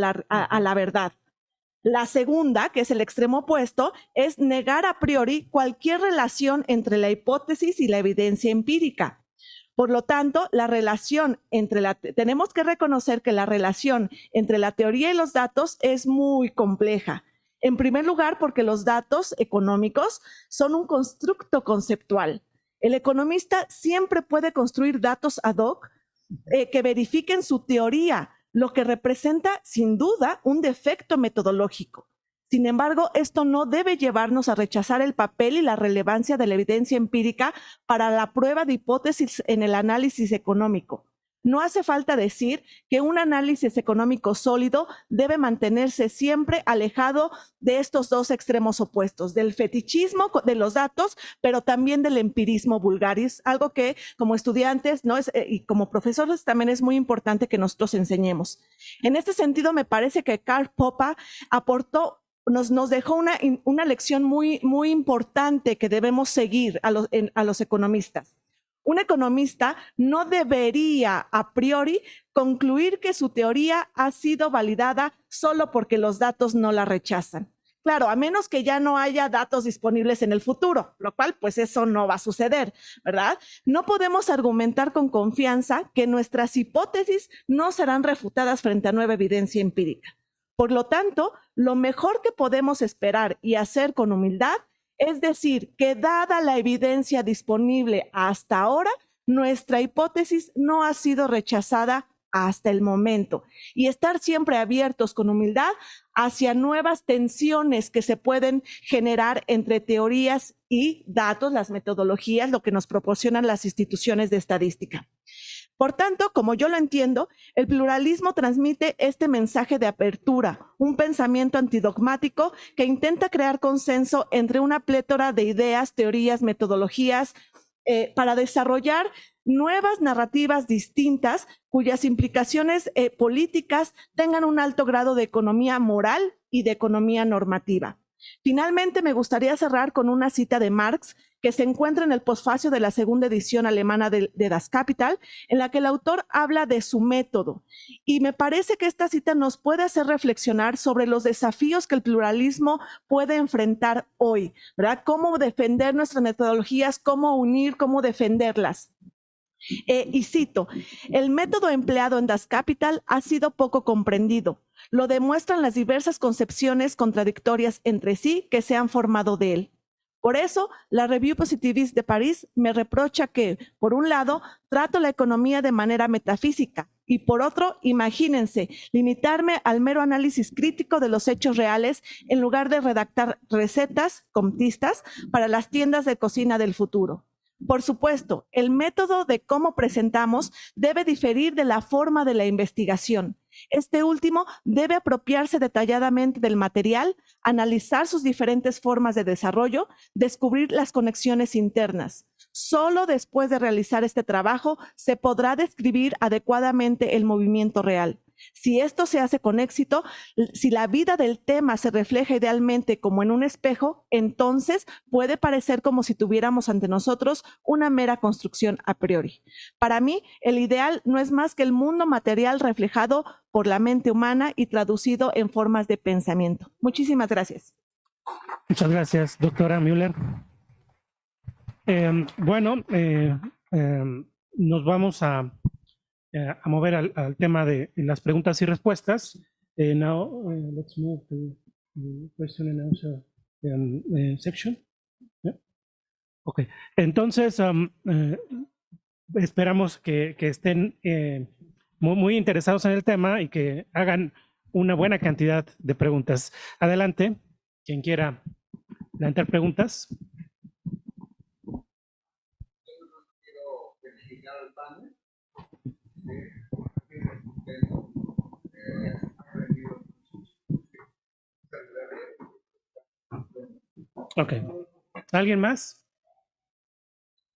la verdad. La segunda, que es el extremo opuesto, es negar a priori cualquier relación entre la hipótesis y la evidencia empírica. Por lo tanto, tenemos que reconocer que la relación entre la teoría y los datos es muy compleja. En primer lugar, porque los datos económicos son un constructo conceptual. El economista siempre puede construir datos ad hoc que verifiquen su teoría, lo que representa sin duda un defecto metodológico. Sin embargo, esto no debe llevarnos a rechazar el papel y la relevancia de la evidencia empírica para la prueba de hipótesis en el análisis económico. No hace falta decir que un análisis económico sólido debe mantenerse siempre alejado de estos dos extremos opuestos, del fetichismo de los datos, pero también del empirismo vulgaris, algo que como estudiantes, ¿no? Y como profesores también es muy importante que nosotros enseñemos. En este sentido, me parece que Karl Popper aportó, nos dejó una lección muy importante que debemos seguir a los economistas. Un economista no debería a priori concluir que su teoría ha sido validada solo porque los datos no la rechazan. Claro, a menos que ya no haya datos disponibles en el futuro, lo cual pues eso no va a suceder, ¿verdad? No podemos argumentar con confianza que nuestras hipótesis no serán refutadas frente a nueva evidencia empírica. Por lo tanto, lo mejor que podemos esperar y hacer con humildad es decir, que dada la evidencia disponible hasta ahora, nuestra hipótesis no ha sido rechazada hasta el momento y estar siempre abiertos con humildad hacia nuevas tensiones que se pueden generar entre teorías y datos, las metodologías, lo que nos proporcionan las instituciones de estadística. Por tanto, como yo lo entiendo, el pluralismo transmite este mensaje de apertura, un pensamiento antidogmático que intenta crear consenso entre una plétora de ideas, teorías, metodologías, para desarrollar nuevas narrativas distintas cuyas implicaciones políticas tengan un alto grado de economía moral y de economía normativa. Finalmente, me gustaría cerrar con una cita de Marx que se encuentra en el posfacio de la segunda edición alemana de Das Kapital, en la que el autor habla de su método. Y me parece que esta cita nos puede hacer reflexionar sobre los desafíos que el pluralismo puede enfrentar hoy, ¿verdad? Cómo defender nuestras metodologías, cómo unir, cómo defenderlas. Y cito, el método empleado en Das Kapital ha sido poco comprendido. Lo demuestran las diversas concepciones contradictorias entre sí que se han formado de él. Por eso, la Revue Positiviste de París me reprocha que, por un lado, trato la economía de manera metafísica y, por otro, imagínense, limitarme al mero análisis crítico de los hechos reales en lugar de redactar recetas comptistas para las tiendas de cocina del futuro. Por supuesto, el método de cómo presentamos debe diferir de la forma de la investigación. Este último debe apropiarse detalladamente del material, analizar sus diferentes formas de desarrollo, descubrir las conexiones internas. Solo después de realizar este trabajo se podrá describir adecuadamente el movimiento real. Si esto se hace con éxito, si la vida del tema se refleja idealmente como en un espejo, entonces puede parecer como si tuviéramos ante nosotros una mera construcción a priori. Para mí, el ideal no es más que el mundo material reflejado por la mente humana y traducido en formas de pensamiento. Muchísimas gracias. Muchas gracias, doctora Muller. Nos vamos a mover al tema de las preguntas y respuestas. Now, let's move to the question and answer section. Yeah. Okay. Entonces, esperamos que estén muy interesados en el tema y que hagan una buena cantidad de preguntas. Adelante, quien quiera plantear preguntas. Quiero felicitar al panel. Ok. ¿Alguien más?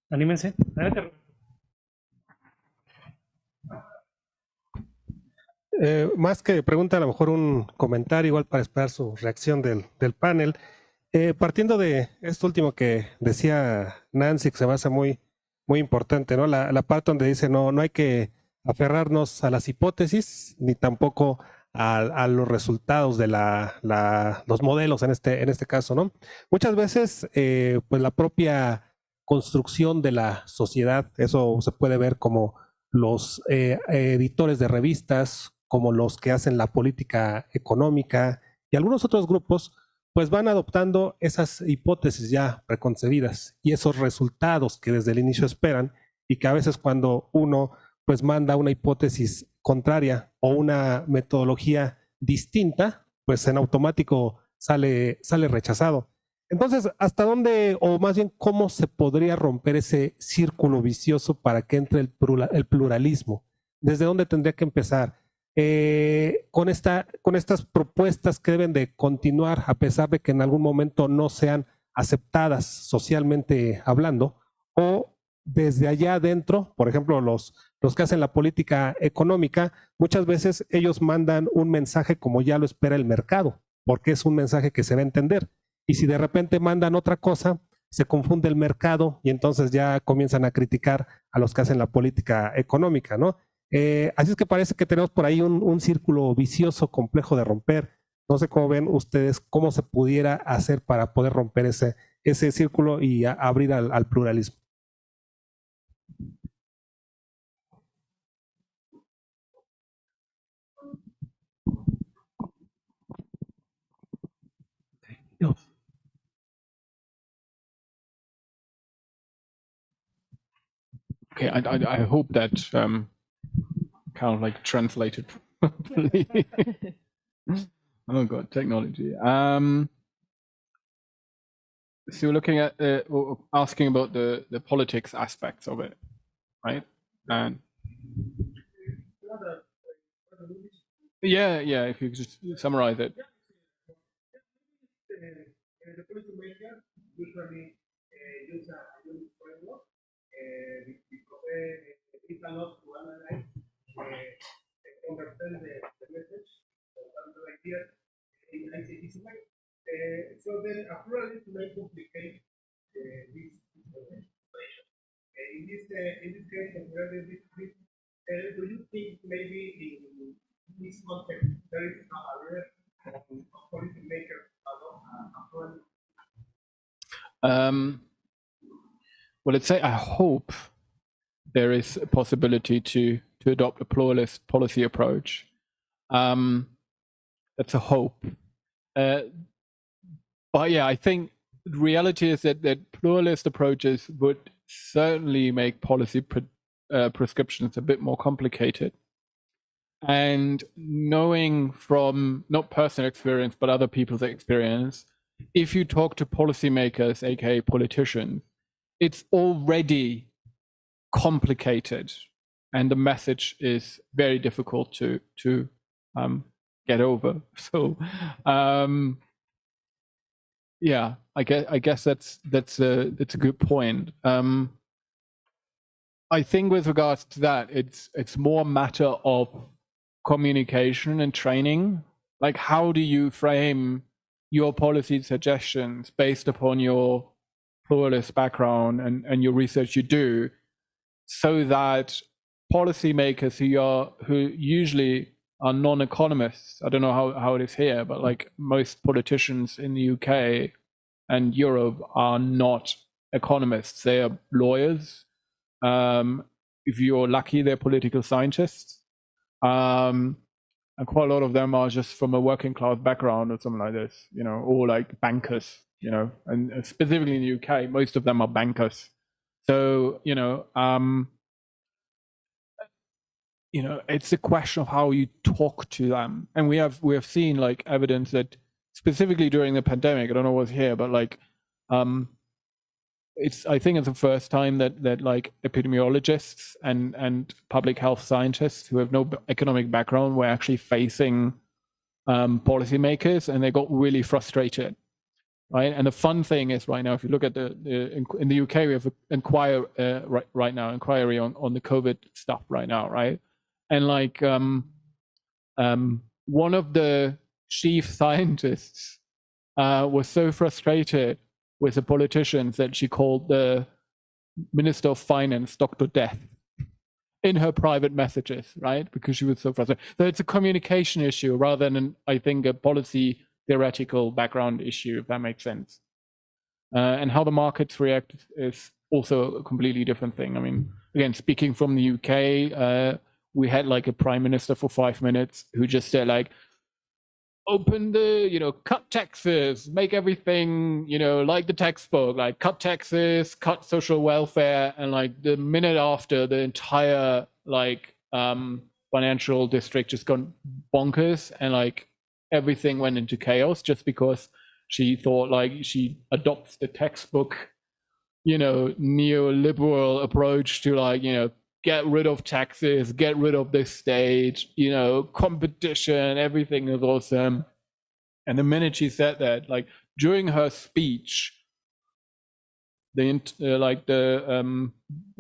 Anímense. Adelante. Más que pregunta, a lo mejor un comentario, igual para esperar su reacción del panel. Partiendo de esto último que decía Nancy, que se me hace muy importante, ¿no? La parte donde dice no hay que aferrarnos a las hipótesis, ni tampoco a los resultados de los modelos en este caso, ¿no? Muchas veces, pues la propia construcción de la sociedad, eso se puede ver como los editores de revistas, como los que hacen la política económica y algunos otros grupos, pues van adoptando esas hipótesis ya preconcebidas y esos resultados que desde el inicio esperan, y que a veces cuando uno pues manda una hipótesis contraria o una metodología distinta, pues en automático sale rechazado. Entonces, ¿hasta dónde, o más bien cómo se podría romper ese círculo vicioso para que entre el pluralismo? ¿Desde dónde tendría que empezar? Con estas propuestas que deben de continuar a pesar de que en algún momento no sean aceptadas socialmente hablando, o desde allá adentro, por ejemplo, los que hacen la política económica, muchas veces ellos mandan un mensaje como ya lo espera el mercado, porque es un mensaje que se va a entender. Y si de repente mandan otra cosa, se confunde el mercado y entonces ya comienzan a criticar a los que hacen la política económica, ¿no? Así es que parece que tenemos por ahí un círculo vicioso complejo de romper. No sé cómo ven ustedes cómo se pudiera hacer para poder romper ese círculo y abrir al pluralismo. Okay, I hope that kind of like translated properly. Oh god, technology. So you're looking at or asking about the politics aspects of it, right? And yeah, if you could just summarize it. The policymaker usually use a unique framework because it's a lot to analyze understand the message or something like here in ICT way. So then a pluralist may complicate this situation. In this case, do you think maybe in this context there is a rare policymaker well, let's say I hope there is a possibility to adopt a pluralist policy approach. That's a hope. But yeah, I think the reality is that pluralist approaches would certainly make policy prescriptions a bit more complicated. And knowing from not personal experience, but other people's experience, if you talk to policymakers, aka politicians, it's already complicated, and the message is very difficult to get over. So, yeah, I guess that's a good point. I think with regards to that, it's more a matter of communication and training. Like, how do you frame your policy suggestions based upon your pluralist background and your research you do, so that policymakers who usually are non-economists, I don't know how it is here, but like most politicians in the UK and Europe are not economists. They are lawyers. If you're lucky, they're political scientists. And quite a lot of them are just from a working class background or something like this, you know, or like bankers, you know, and specifically in the UK, most of them are bankers. So, it's a question of how you talk to them. And we have seen like evidence that specifically during the pandemic, I don't know what's here, but like, I think it's the first time that like epidemiologists and public health scientists who have no economic background were actually facing policymakers, and they got really frustrated, right? And the fun thing is right now, if you look at in the UK, we have inquiry on the COVID stuff right now, right? And like one of the chief scientists was so frustrated with the politicians that she called the Minister of Finance Dr. Death in her private messages, right? Because she was so frustrated. So it's a communication issue rather than, I think, a policy theoretical background issue, if that makes sense. And how the markets react is also a completely different thing. I mean, again, speaking from the UK, we had like a prime minister for 5 minutes who just said like, open the, cut taxes, make everything, like the textbook, like cut taxes, cut social welfare, and like the minute after, the entire like financial district just gone bonkers, and like everything went into chaos just because she thought like she adopts the textbook, neoliberal approach to like, get rid of taxes, get rid of the state, competition, everything is awesome. And the minute she said that, like during her speech, the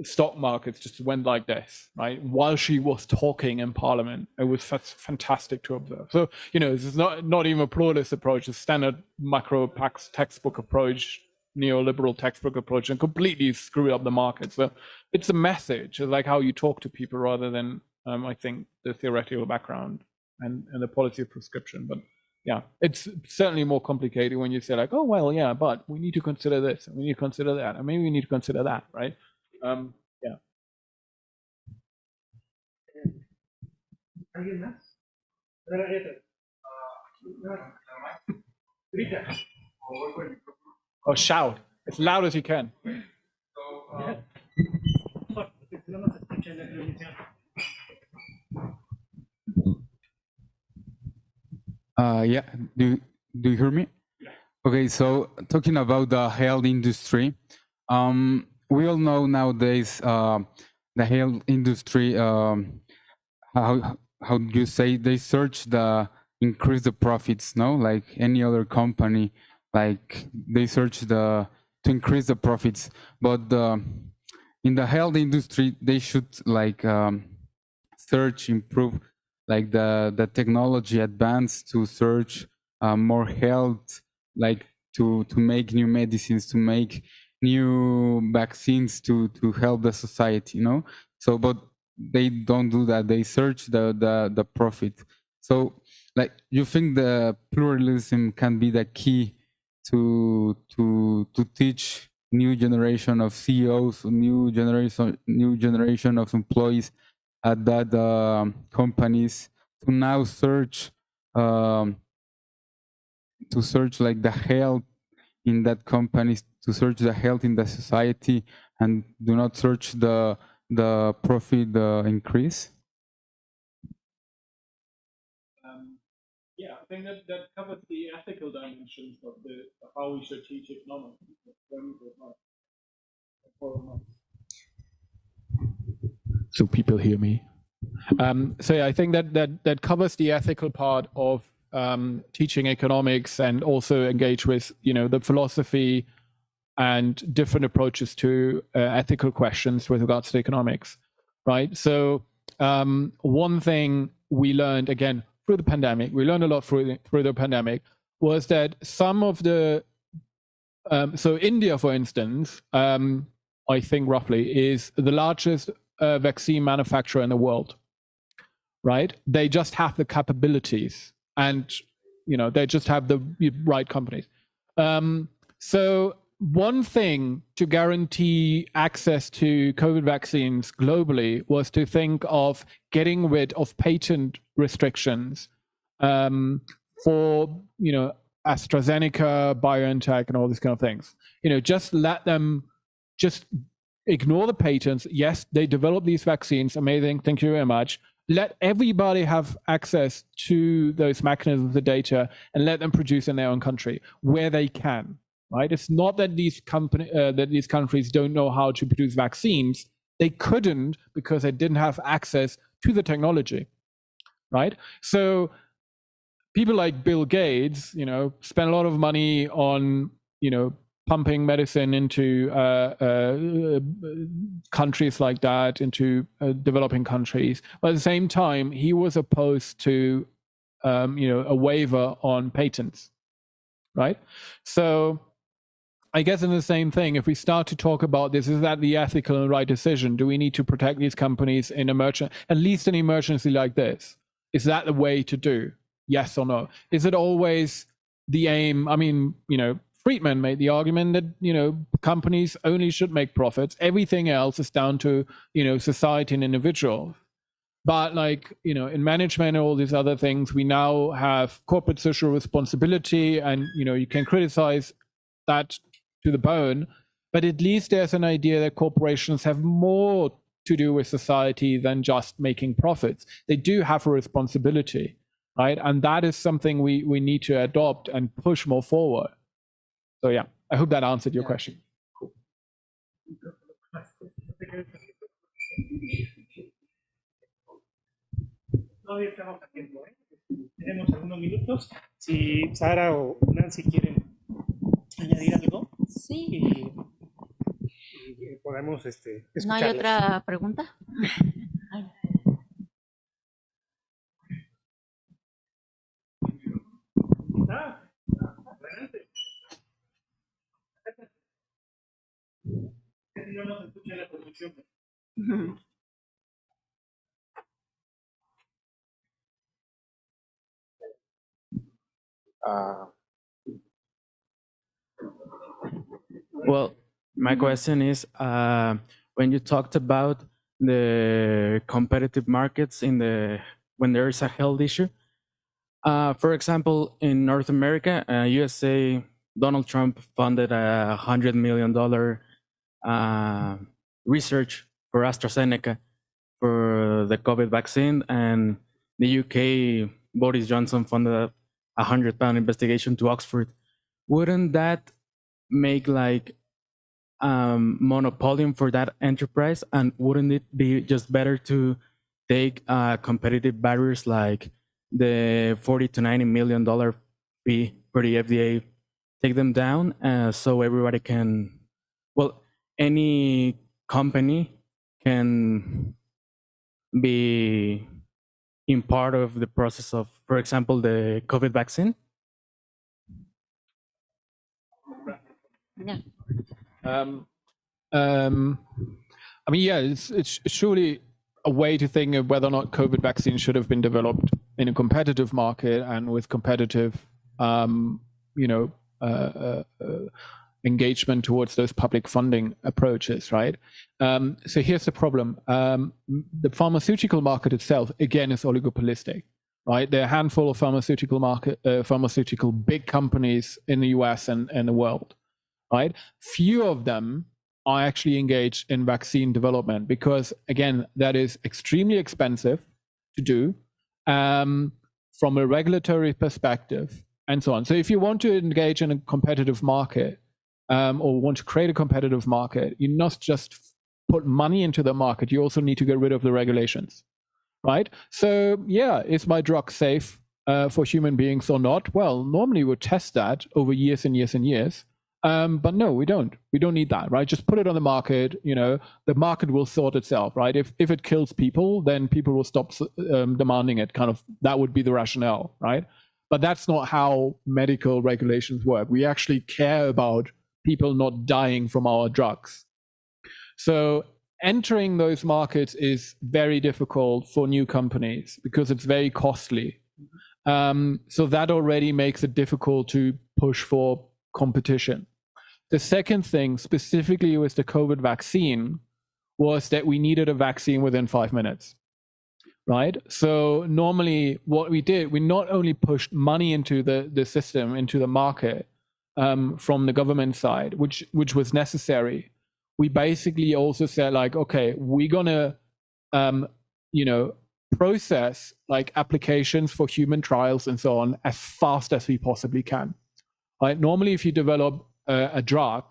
stock markets just went like this, right? While she was talking in Parliament, it was fantastic to observe. So, this is not even a pluralist approach, a standard macro textbook approach, neoliberal textbook approach, and completely screw up the market. So it's a message, it's like how you talk to people rather than, I think, the theoretical background and the policy of prescription. But yeah, it's certainly more complicated when you say like, oh, well, yeah, but we need to consider this, and we need to consider that, and maybe we need to consider that, right? Yeah. ¿Alguien más? Grita. Or shout as loud as you can. Yeah, do you hear me? Okay, so talking about the health industry, we all know nowadays the health industry, how do you say, they search the increase the profits, no? Like any other company, like they search to increase the profits, but in the health industry they should like search, improve, like the technology advance to search more health, like to make new medicines, to make new vaccines to help the society, So, but they don't do that. They search the profit. So, like, you think the pluralism can be the key to teach new generation of CEOs, new generation of employees at that companies to now search like the health in that companies, to search the health in the society, and do not search the profit increase? Yeah, I think that covers the ethical dimensions of how we should teach economics. So people hear me. So yeah, I think that covers the ethical part of teaching economics, and also engage with the philosophy and different approaches to ethical questions with regards to economics, right? So one thing we learned, again, through the pandemic, we learned a lot through the pandemic, was that some of the so India, for instance, I think roughly is the largest vaccine manufacturer in the world, right? They just have the capabilities, and they just have the right companies. So one thing to guarantee access to COVID vaccines globally was to think of getting rid of patent restrictions for AstraZeneca, BioNTech, and all these kind of things. Just let them just ignore the patents. Yes, they develop these vaccines. Amazing. Thank you very much. Let everybody have access to those mechanisms, the data, and let them produce in their own country where they can. Right? It's not that these countries don't know how to produce vaccines. They couldn't because they didn't have access to the technology. Right? So people like Bill Gates, spend a lot of money on, pumping medicine into countries like that, into developing countries. But at the same time, he was opposed to, a waiver on patents, right? So I guess in the same thing, if we start to talk about this, is that the ethical and right decision? Do we need to protect these companies in at least an emergency like this? Is that the way to do? Yes or no? Is it always the aim? I mean, Friedman made the argument that, companies only should make profits. Everything else is down to, society and individuals. But like, you know, in management and all these other things, we now have corporate social responsibility, and, you know, you can criticize that to the bone, but at least there's an idea that corporations have more to do with society than just making profits. They do have a responsibility, right? And that is something we need to adopt and push more forward. So yeah, I hope that answered your question. Todavía estamos a tiempo, ¿eh? Tenemos algunos minutos. Si Sara o Nancy quieren añadir algo, Sí. y podemos ¿No hay escucharlas. otra pregunta? Adelante. Si no nos escucha la producción. Well, my question is, when you talked about the competitive markets when there is a health issue, for example, in North America, USA, Donald Trump funded $100 million research for AstraZeneca for the COVID vaccine, and the UK, Boris Johnson funded a £100 investigation to Oxford. Wouldn't that make like monopoly for that enterprise, and wouldn't it be just better to take competitive barriers like the $40 to $90 million fee for the FDA, take them down, so everybody can, well, any company can be in part of the process of, for example, the COVID vaccine? Yeah. I mean, yeah, it's surely a way to think of whether or not COVID vaccines should have been developed in a competitive market and with competitive, engagement towards those public funding approaches, right? So here's the problem. The pharmaceutical market itself, again, is oligopolistic, right? There are a handful of pharmaceutical big companies in the US and the world, right? Few of them are actually engaged in vaccine development because, again, that is extremely expensive to do from a regulatory perspective and so on. So if you want to engage in a competitive market or want to create a competitive market, you not just put money into the market, you also need to get rid of the regulations, right? So yeah, is my drug safe for human beings or not? Well, normally we would test that over years and years and years. But no, we don't. We don't need that, right? Just put it on the market. You know, the market will sort itself, right? If it kills people, then people will stop demanding it. Kind of that would be the rationale, right? But that's not how medical regulations work. We actually care about people not dying from our drugs. So entering those markets is very difficult for new companies because it's very costly. So that already makes it difficult to push for competition. The second thing, specifically with the COVID vaccine, was that we needed a vaccine within 5 minutes, right? So normally what we did, we not only pushed money into the system, into the market from the government side, which was necessary. We basically also said like, okay, we're gonna, process like applications for human trials and so on as fast as we possibly can. Right? Normally, if you develop a drug,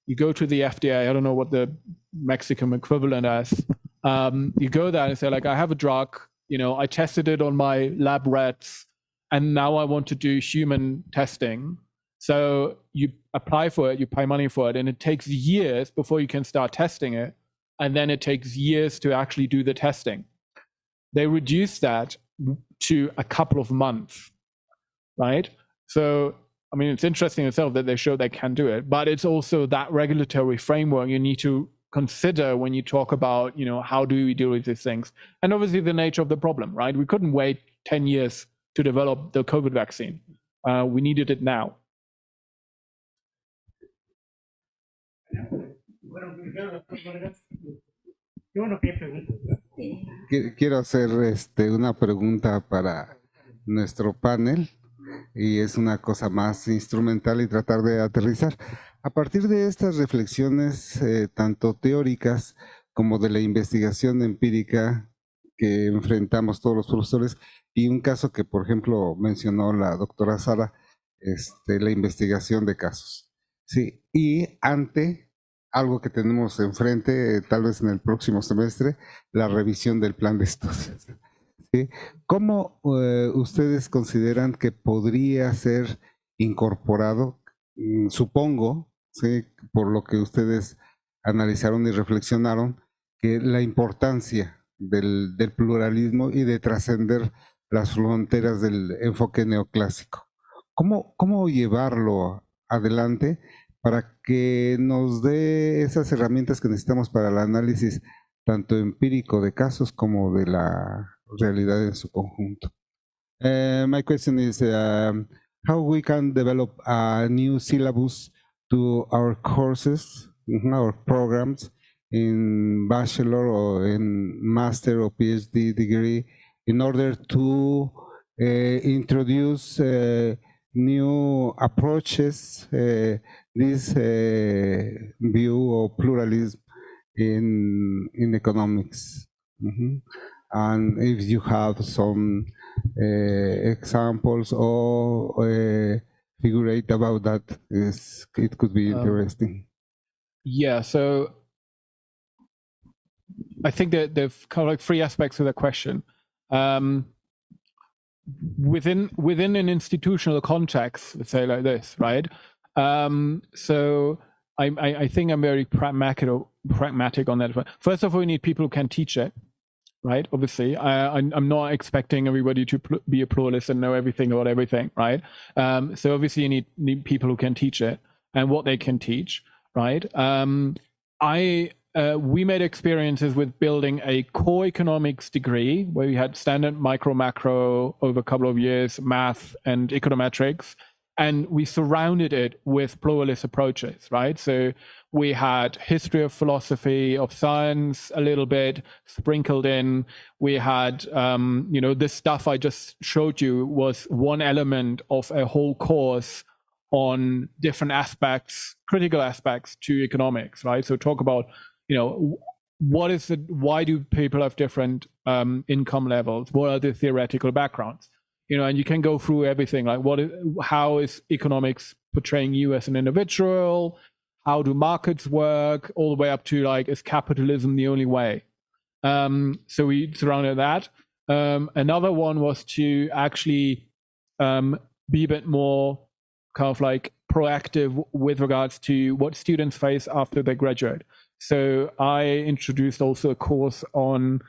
you go to the FDA. I don't know what the Mexican equivalent is. You go there and say, like, I have a drug. You know, I tested it on my lab rats, and now I want to do human testing. So you apply for it, you pay money for it, and it takes years before you can start testing it, and then it takes years to actually do the testing. They reduced that to a couple of months, right? So I mean, it's interesting itself that they show they can do it, but it's also that regulatory framework you need to consider when you talk about, you know, how do we deal with these things? And obviously the nature of the problem, right? We couldn't wait 10 years to develop the COVID vaccine. We needed it now. Bueno, qué bueno que hay preguntas. Quiero hacer una pregunta para nuestro panel y es una cosa más instrumental y tratar de aterrizar. A partir de estas reflexiones, tanto teóricas como de la investigación empírica que enfrentamos todos los profesores, y un caso que, por ejemplo, mencionó la doctora Sara, la investigación de casos. Sí, y ante algo que tenemos enfrente, tal vez en el próximo semestre, la revisión del plan de estudios. ¿Sí? ¿Cómo ustedes consideran que podría ser incorporado? Supongo, ¿sí?, por lo que ustedes analizaron y reflexionaron, que la importancia del pluralismo y de trascender las fronteras del enfoque neoclásico. ¿Cómo llevarlo adelante para que nos dé esas herramientas que necesitamos para el análisis tanto empírico de casos como de la realidad en su conjunto? My question is how we can develop a new syllabus to our courses, our programs in bachelor or in master or PhD degree in order to introduce new approaches, this view of pluralism in economics. And if you have some examples or figurate about that, it could be interesting. Yeah, so I think that there are kind of like three aspects of the question. Within an institutional context, let's say like this, right? So I think I'm very pragmatic on that. First of all, we need people who can teach it, right? Obviously, I'm not expecting everybody to be a pluralist and know everything about everything, right? So obviously, you need people who can teach it and what they can teach, right? We made experiences with building a core economics degree where we had standard micro, macro over a couple of years, math and econometrics, and we surrounded it with pluralist approaches, right? So we had history of philosophy, of science, a little bit sprinkled in. We had, this stuff I just showed you was one element of a whole course on different aspects, critical aspects to economics, right? So talk about, why do people have different income levels? What are the theoretical backgrounds? And you can go through everything, like how is economics portraying you as an individual? How do markets work? All the way up to like, is capitalism the only way? So we surrounded that. Another one was to actually be a bit more kind of like proactive with regards to what students face after they graduate. So I introduced also a course on,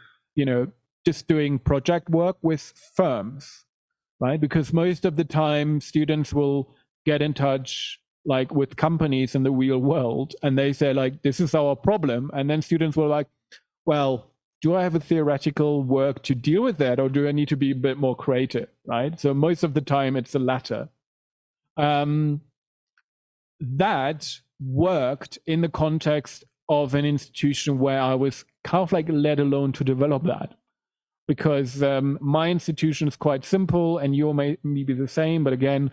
just doing project work with firms, right? Because most of the time students will get in touch like with companies in the real world and they say like, this is our problem. And then students were like, well, do I have a theoretical work to deal with that? Or do I need to be a bit more creative, right? So most of the time it's the latter. That worked in the context of an institution where I was kind of like let alone to develop that. Because my institution is quite simple and your may be the same. But again,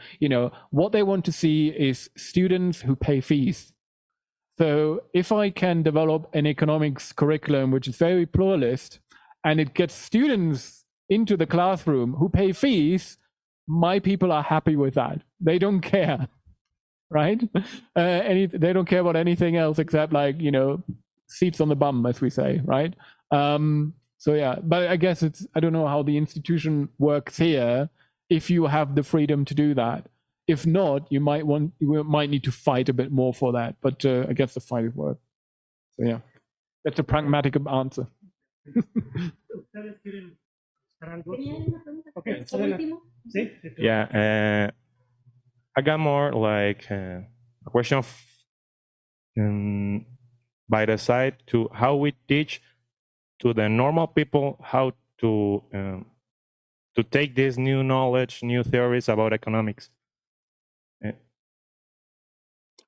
what they want to see is students who pay fees. So if I can develop an economics curriculum, which is very pluralist, and it gets students into the classroom who pay fees, my people are happy with that. They don't care, right? They don't care about anything else except like, seats on the bum, as we say, right? So yeah, but I guess I don't know how the institution works here if you have the freedom to do that. If not, you might need to fight a bit more for that, but I guess the fight is worth. So yeah, that's a pragmatic answer. Yeah, I got more like a question by the side to how we teach to the normal people how to take this new knowledge, new theories about economics.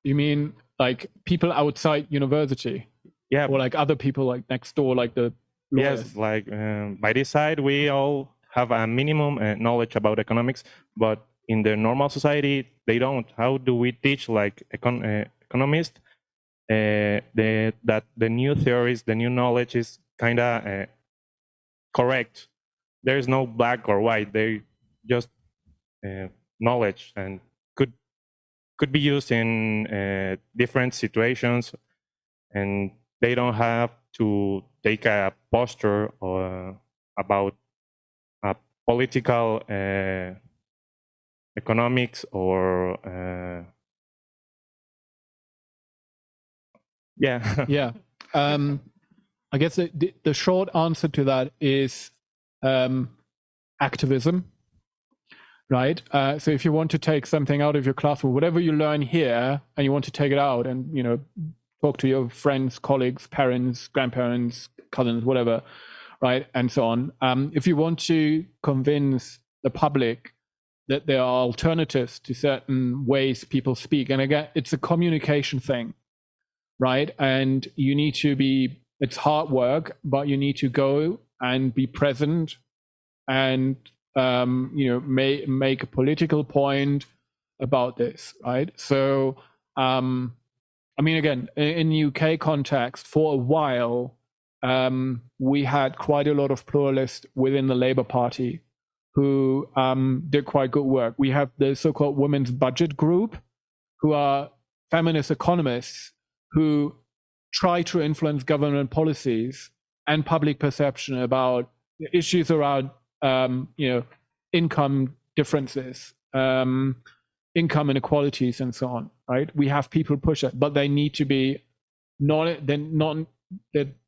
You mean like people outside university? Yeah. Or like other people like next door, like the Yes, like by this side, we all have a minimum knowledge about economics, but in the normal society, they don't. How do we teach like economists that the new theories, the new knowledge is kind of correct? There is no black or white. They just knowledge and could be used in different situations, and they don't have to take a posture or about political economics or yeah. Yeah. I guess the short answer to that is activism, right? So if you want to take something out of your classroom, whatever you learn here, and you want to take it out and, you know, talk to your friends, colleagues, parents, grandparents, cousins, whatever, right, and so on. If you want to convince the public that there are alternatives to certain ways people speak, and again, it's a communication thing, right? And you need to be, it's hard work, but you need to go and be present and, you know, make a political point about this, right? So, I mean, again, in UK context, for a while, we had quite a lot of pluralists within the Labour Party who did quite good work. We have the so-called Women's Budget Group, who are feminist economists who try to influence government policies and public perception about issues around, you know, income differences, income inequalities, and so on. Right? We have people push it, but they need to be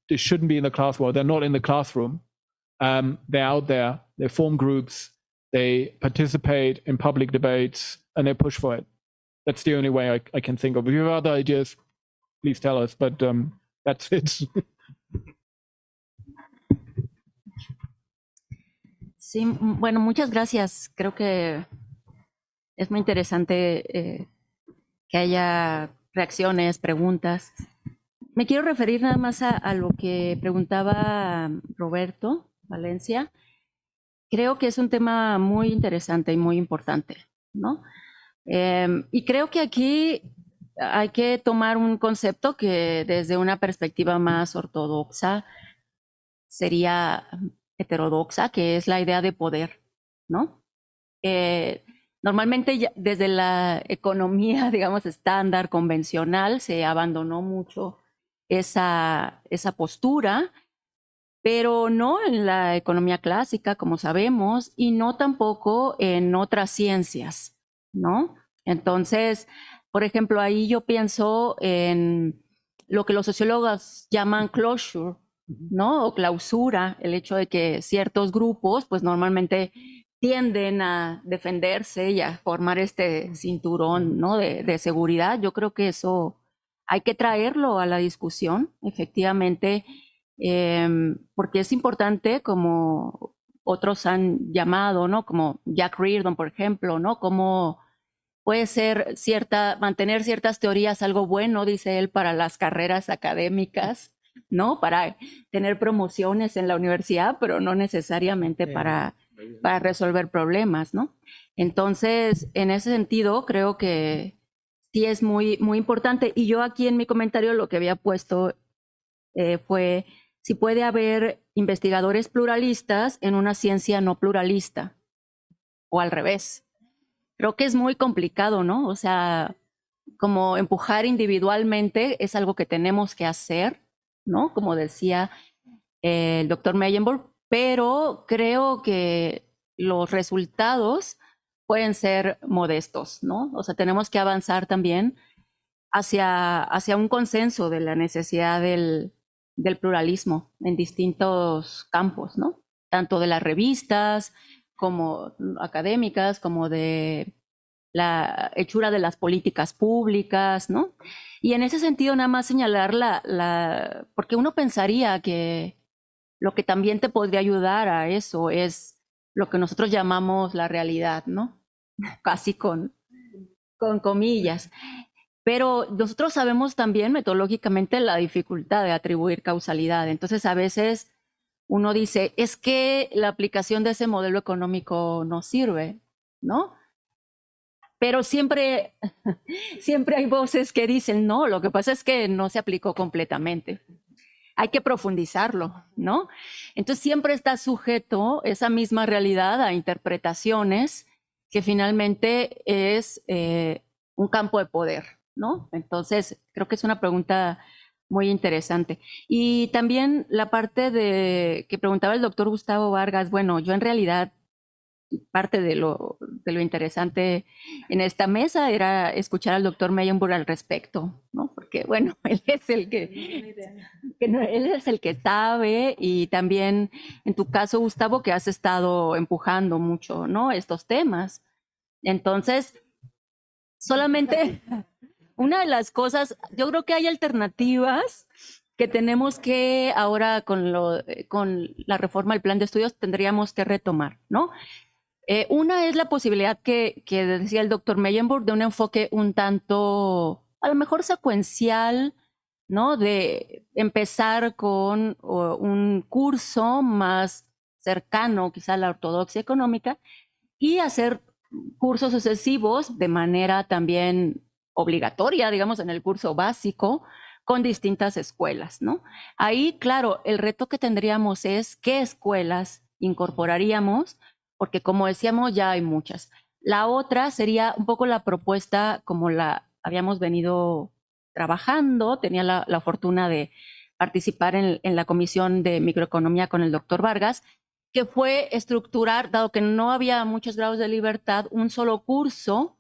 they shouldn't be in the class. Well, they're not in the classroom. They're out there. They form groups. They participate in public debates, and they push for it. That's the only way I can think of. If you have other ideas, please tell us. But that's it. Sí, bueno, muchas gracias. Creo que es muy interesante que haya reacciones, preguntas. Me quiero referir nada más a lo que preguntaba Roberto Valencia. Creo que es un tema muy interesante y muy importante, ¿no? Y creo que aquí hay que tomar un concepto que desde una perspectiva más ortodoxa sería heterodoxa, que es la idea de poder, ¿no? Normalmente desde la economía, digamos, estándar, convencional, se abandonó mucho esa postura, pero no en la economía clásica, como sabemos, y no tampoco en otras ciencias, ¿no? Entonces, por ejemplo, ahí yo pienso en lo que los sociólogos llaman closure, ¿no? O clausura, el hecho de que ciertos grupos, pues normalmente tienden a defenderse y a formar este cinturón, ¿no? de seguridad. Yo creo que eso hay que traerlo a la discusión, efectivamente, porque es importante, como otros han llamado, ¿no? Como Jack Reardon, por ejemplo, ¿no? Como puede ser mantener ciertas teorías algo bueno, dice él, para las carreras académicas, ¿no? Para tener promociones en la universidad, pero no necesariamente para resolver problemas, ¿no? Entonces, en ese sentido, creo que sí es muy, muy importante. Y yo aquí en mi comentario lo que había puesto fue si puede haber investigadores pluralistas en una ciencia no pluralista, o al revés. Creo que es muy complicado, ¿no? O sea, como empujar individualmente es algo que tenemos que hacer, ¿no? Como decía el doctor Meyenburg, pero creo que los resultados pueden ser modestos, ¿no? O sea, tenemos que avanzar también hacia un consenso de la necesidad del pluralismo en distintos campos, ¿no? Tanto de las revistas como académicas, como de la hechura de las políticas públicas, ¿no? Y en ese sentido nada más señalar porque uno pensaría que lo que también te podría ayudar a eso es lo que nosotros llamamos la realidad, ¿no? Casi con comillas. Pero nosotros sabemos también metodológicamente la dificultad de atribuir causalidad. Entonces, a veces uno dice, es que la aplicación de ese modelo económico no sirve, ¿no? Pero siempre hay voces que dicen, no, lo que pasa es que no se aplicó completamente. Hay que profundizarlo, ¿no? Entonces siempre está sujeto esa misma realidad a interpretaciones que finalmente es un campo de poder, ¿no? Entonces creo que es una pregunta muy interesante. Y también la parte de que preguntaba el doctor Gustavo Vargas, bueno, yo en realidad parte de lo interesante en esta mesa era escuchar al doctor Meyenburg al respecto, ¿no? Porque, bueno, él es el él es el que sabe, y también en tu caso, Gustavo, que has estado empujando mucho, ¿no? Estos temas. Entonces, solamente una de las cosas, yo creo que hay alternativas que tenemos que ahora con la reforma del plan de estudios tendríamos que retomar, ¿no? Una es la posibilidad que decía el doctor Meyenburg de un enfoque un tanto, a lo mejor secuencial, ¿no? De empezar con un curso más cercano quizá a la ortodoxia económica y hacer cursos sucesivos de manera también obligatoria, digamos, en el curso básico, con distintas escuelas, ¿no? Ahí, claro, el reto que tendríamos es qué escuelas incorporaríamos, porque como decíamos, ya hay muchas. La otra sería un poco la propuesta como la habíamos venido trabajando. Tenía la fortuna de participar en la comisión de microeconomía con el doctor Vargas, que fue estructurar, dado que no había muchos grados de libertad, un solo curso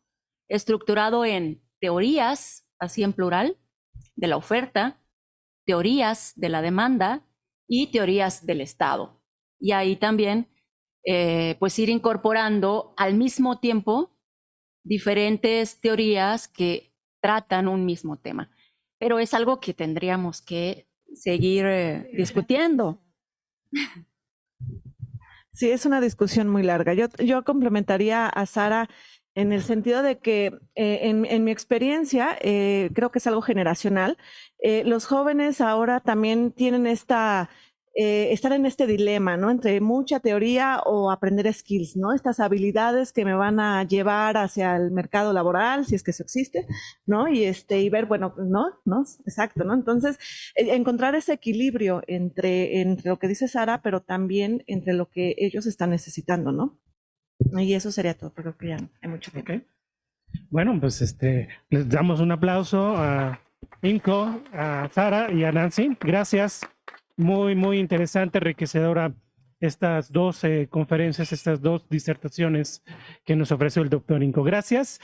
estructurado en teorías, así en plural, de la oferta, teorías de la demanda y teorías del Estado. Y ahí también pues ir incorporando al mismo tiempo diferentes teorías que tratan un mismo tema. Pero es algo que tendríamos que seguir discutiendo. Sí, es una discusión muy larga. Yo complementaría a Sara en el sentido de que en mi experiencia, creo que es algo generacional. Los jóvenes ahora también tienen están en este dilema, ¿no? Entre mucha teoría o aprender skills, ¿no? Estas habilidades que me van a llevar hacia el mercado laboral, si es que eso existe, ¿no? Y ver, bueno, ¿no? Exacto, ¿no? Entonces, encontrar ese equilibrio entre lo que dice Sara, pero también entre lo que ellos están necesitando, ¿no? Y eso sería todo, creo que ya no hay mucho tiempo. Okay. Bueno, pues les damos un aplauso a Imko, a Sara y a Nancy. Gracias. Muy, muy interesante, enriquecedora estas dos conferencias, estas dos disertaciones que nos ofreció el doctor Imko. Gracias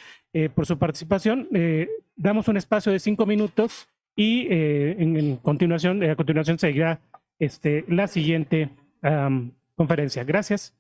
por su participación. Damos un espacio de 5 minutos y a continuación seguirá la siguiente conferencia. Gracias.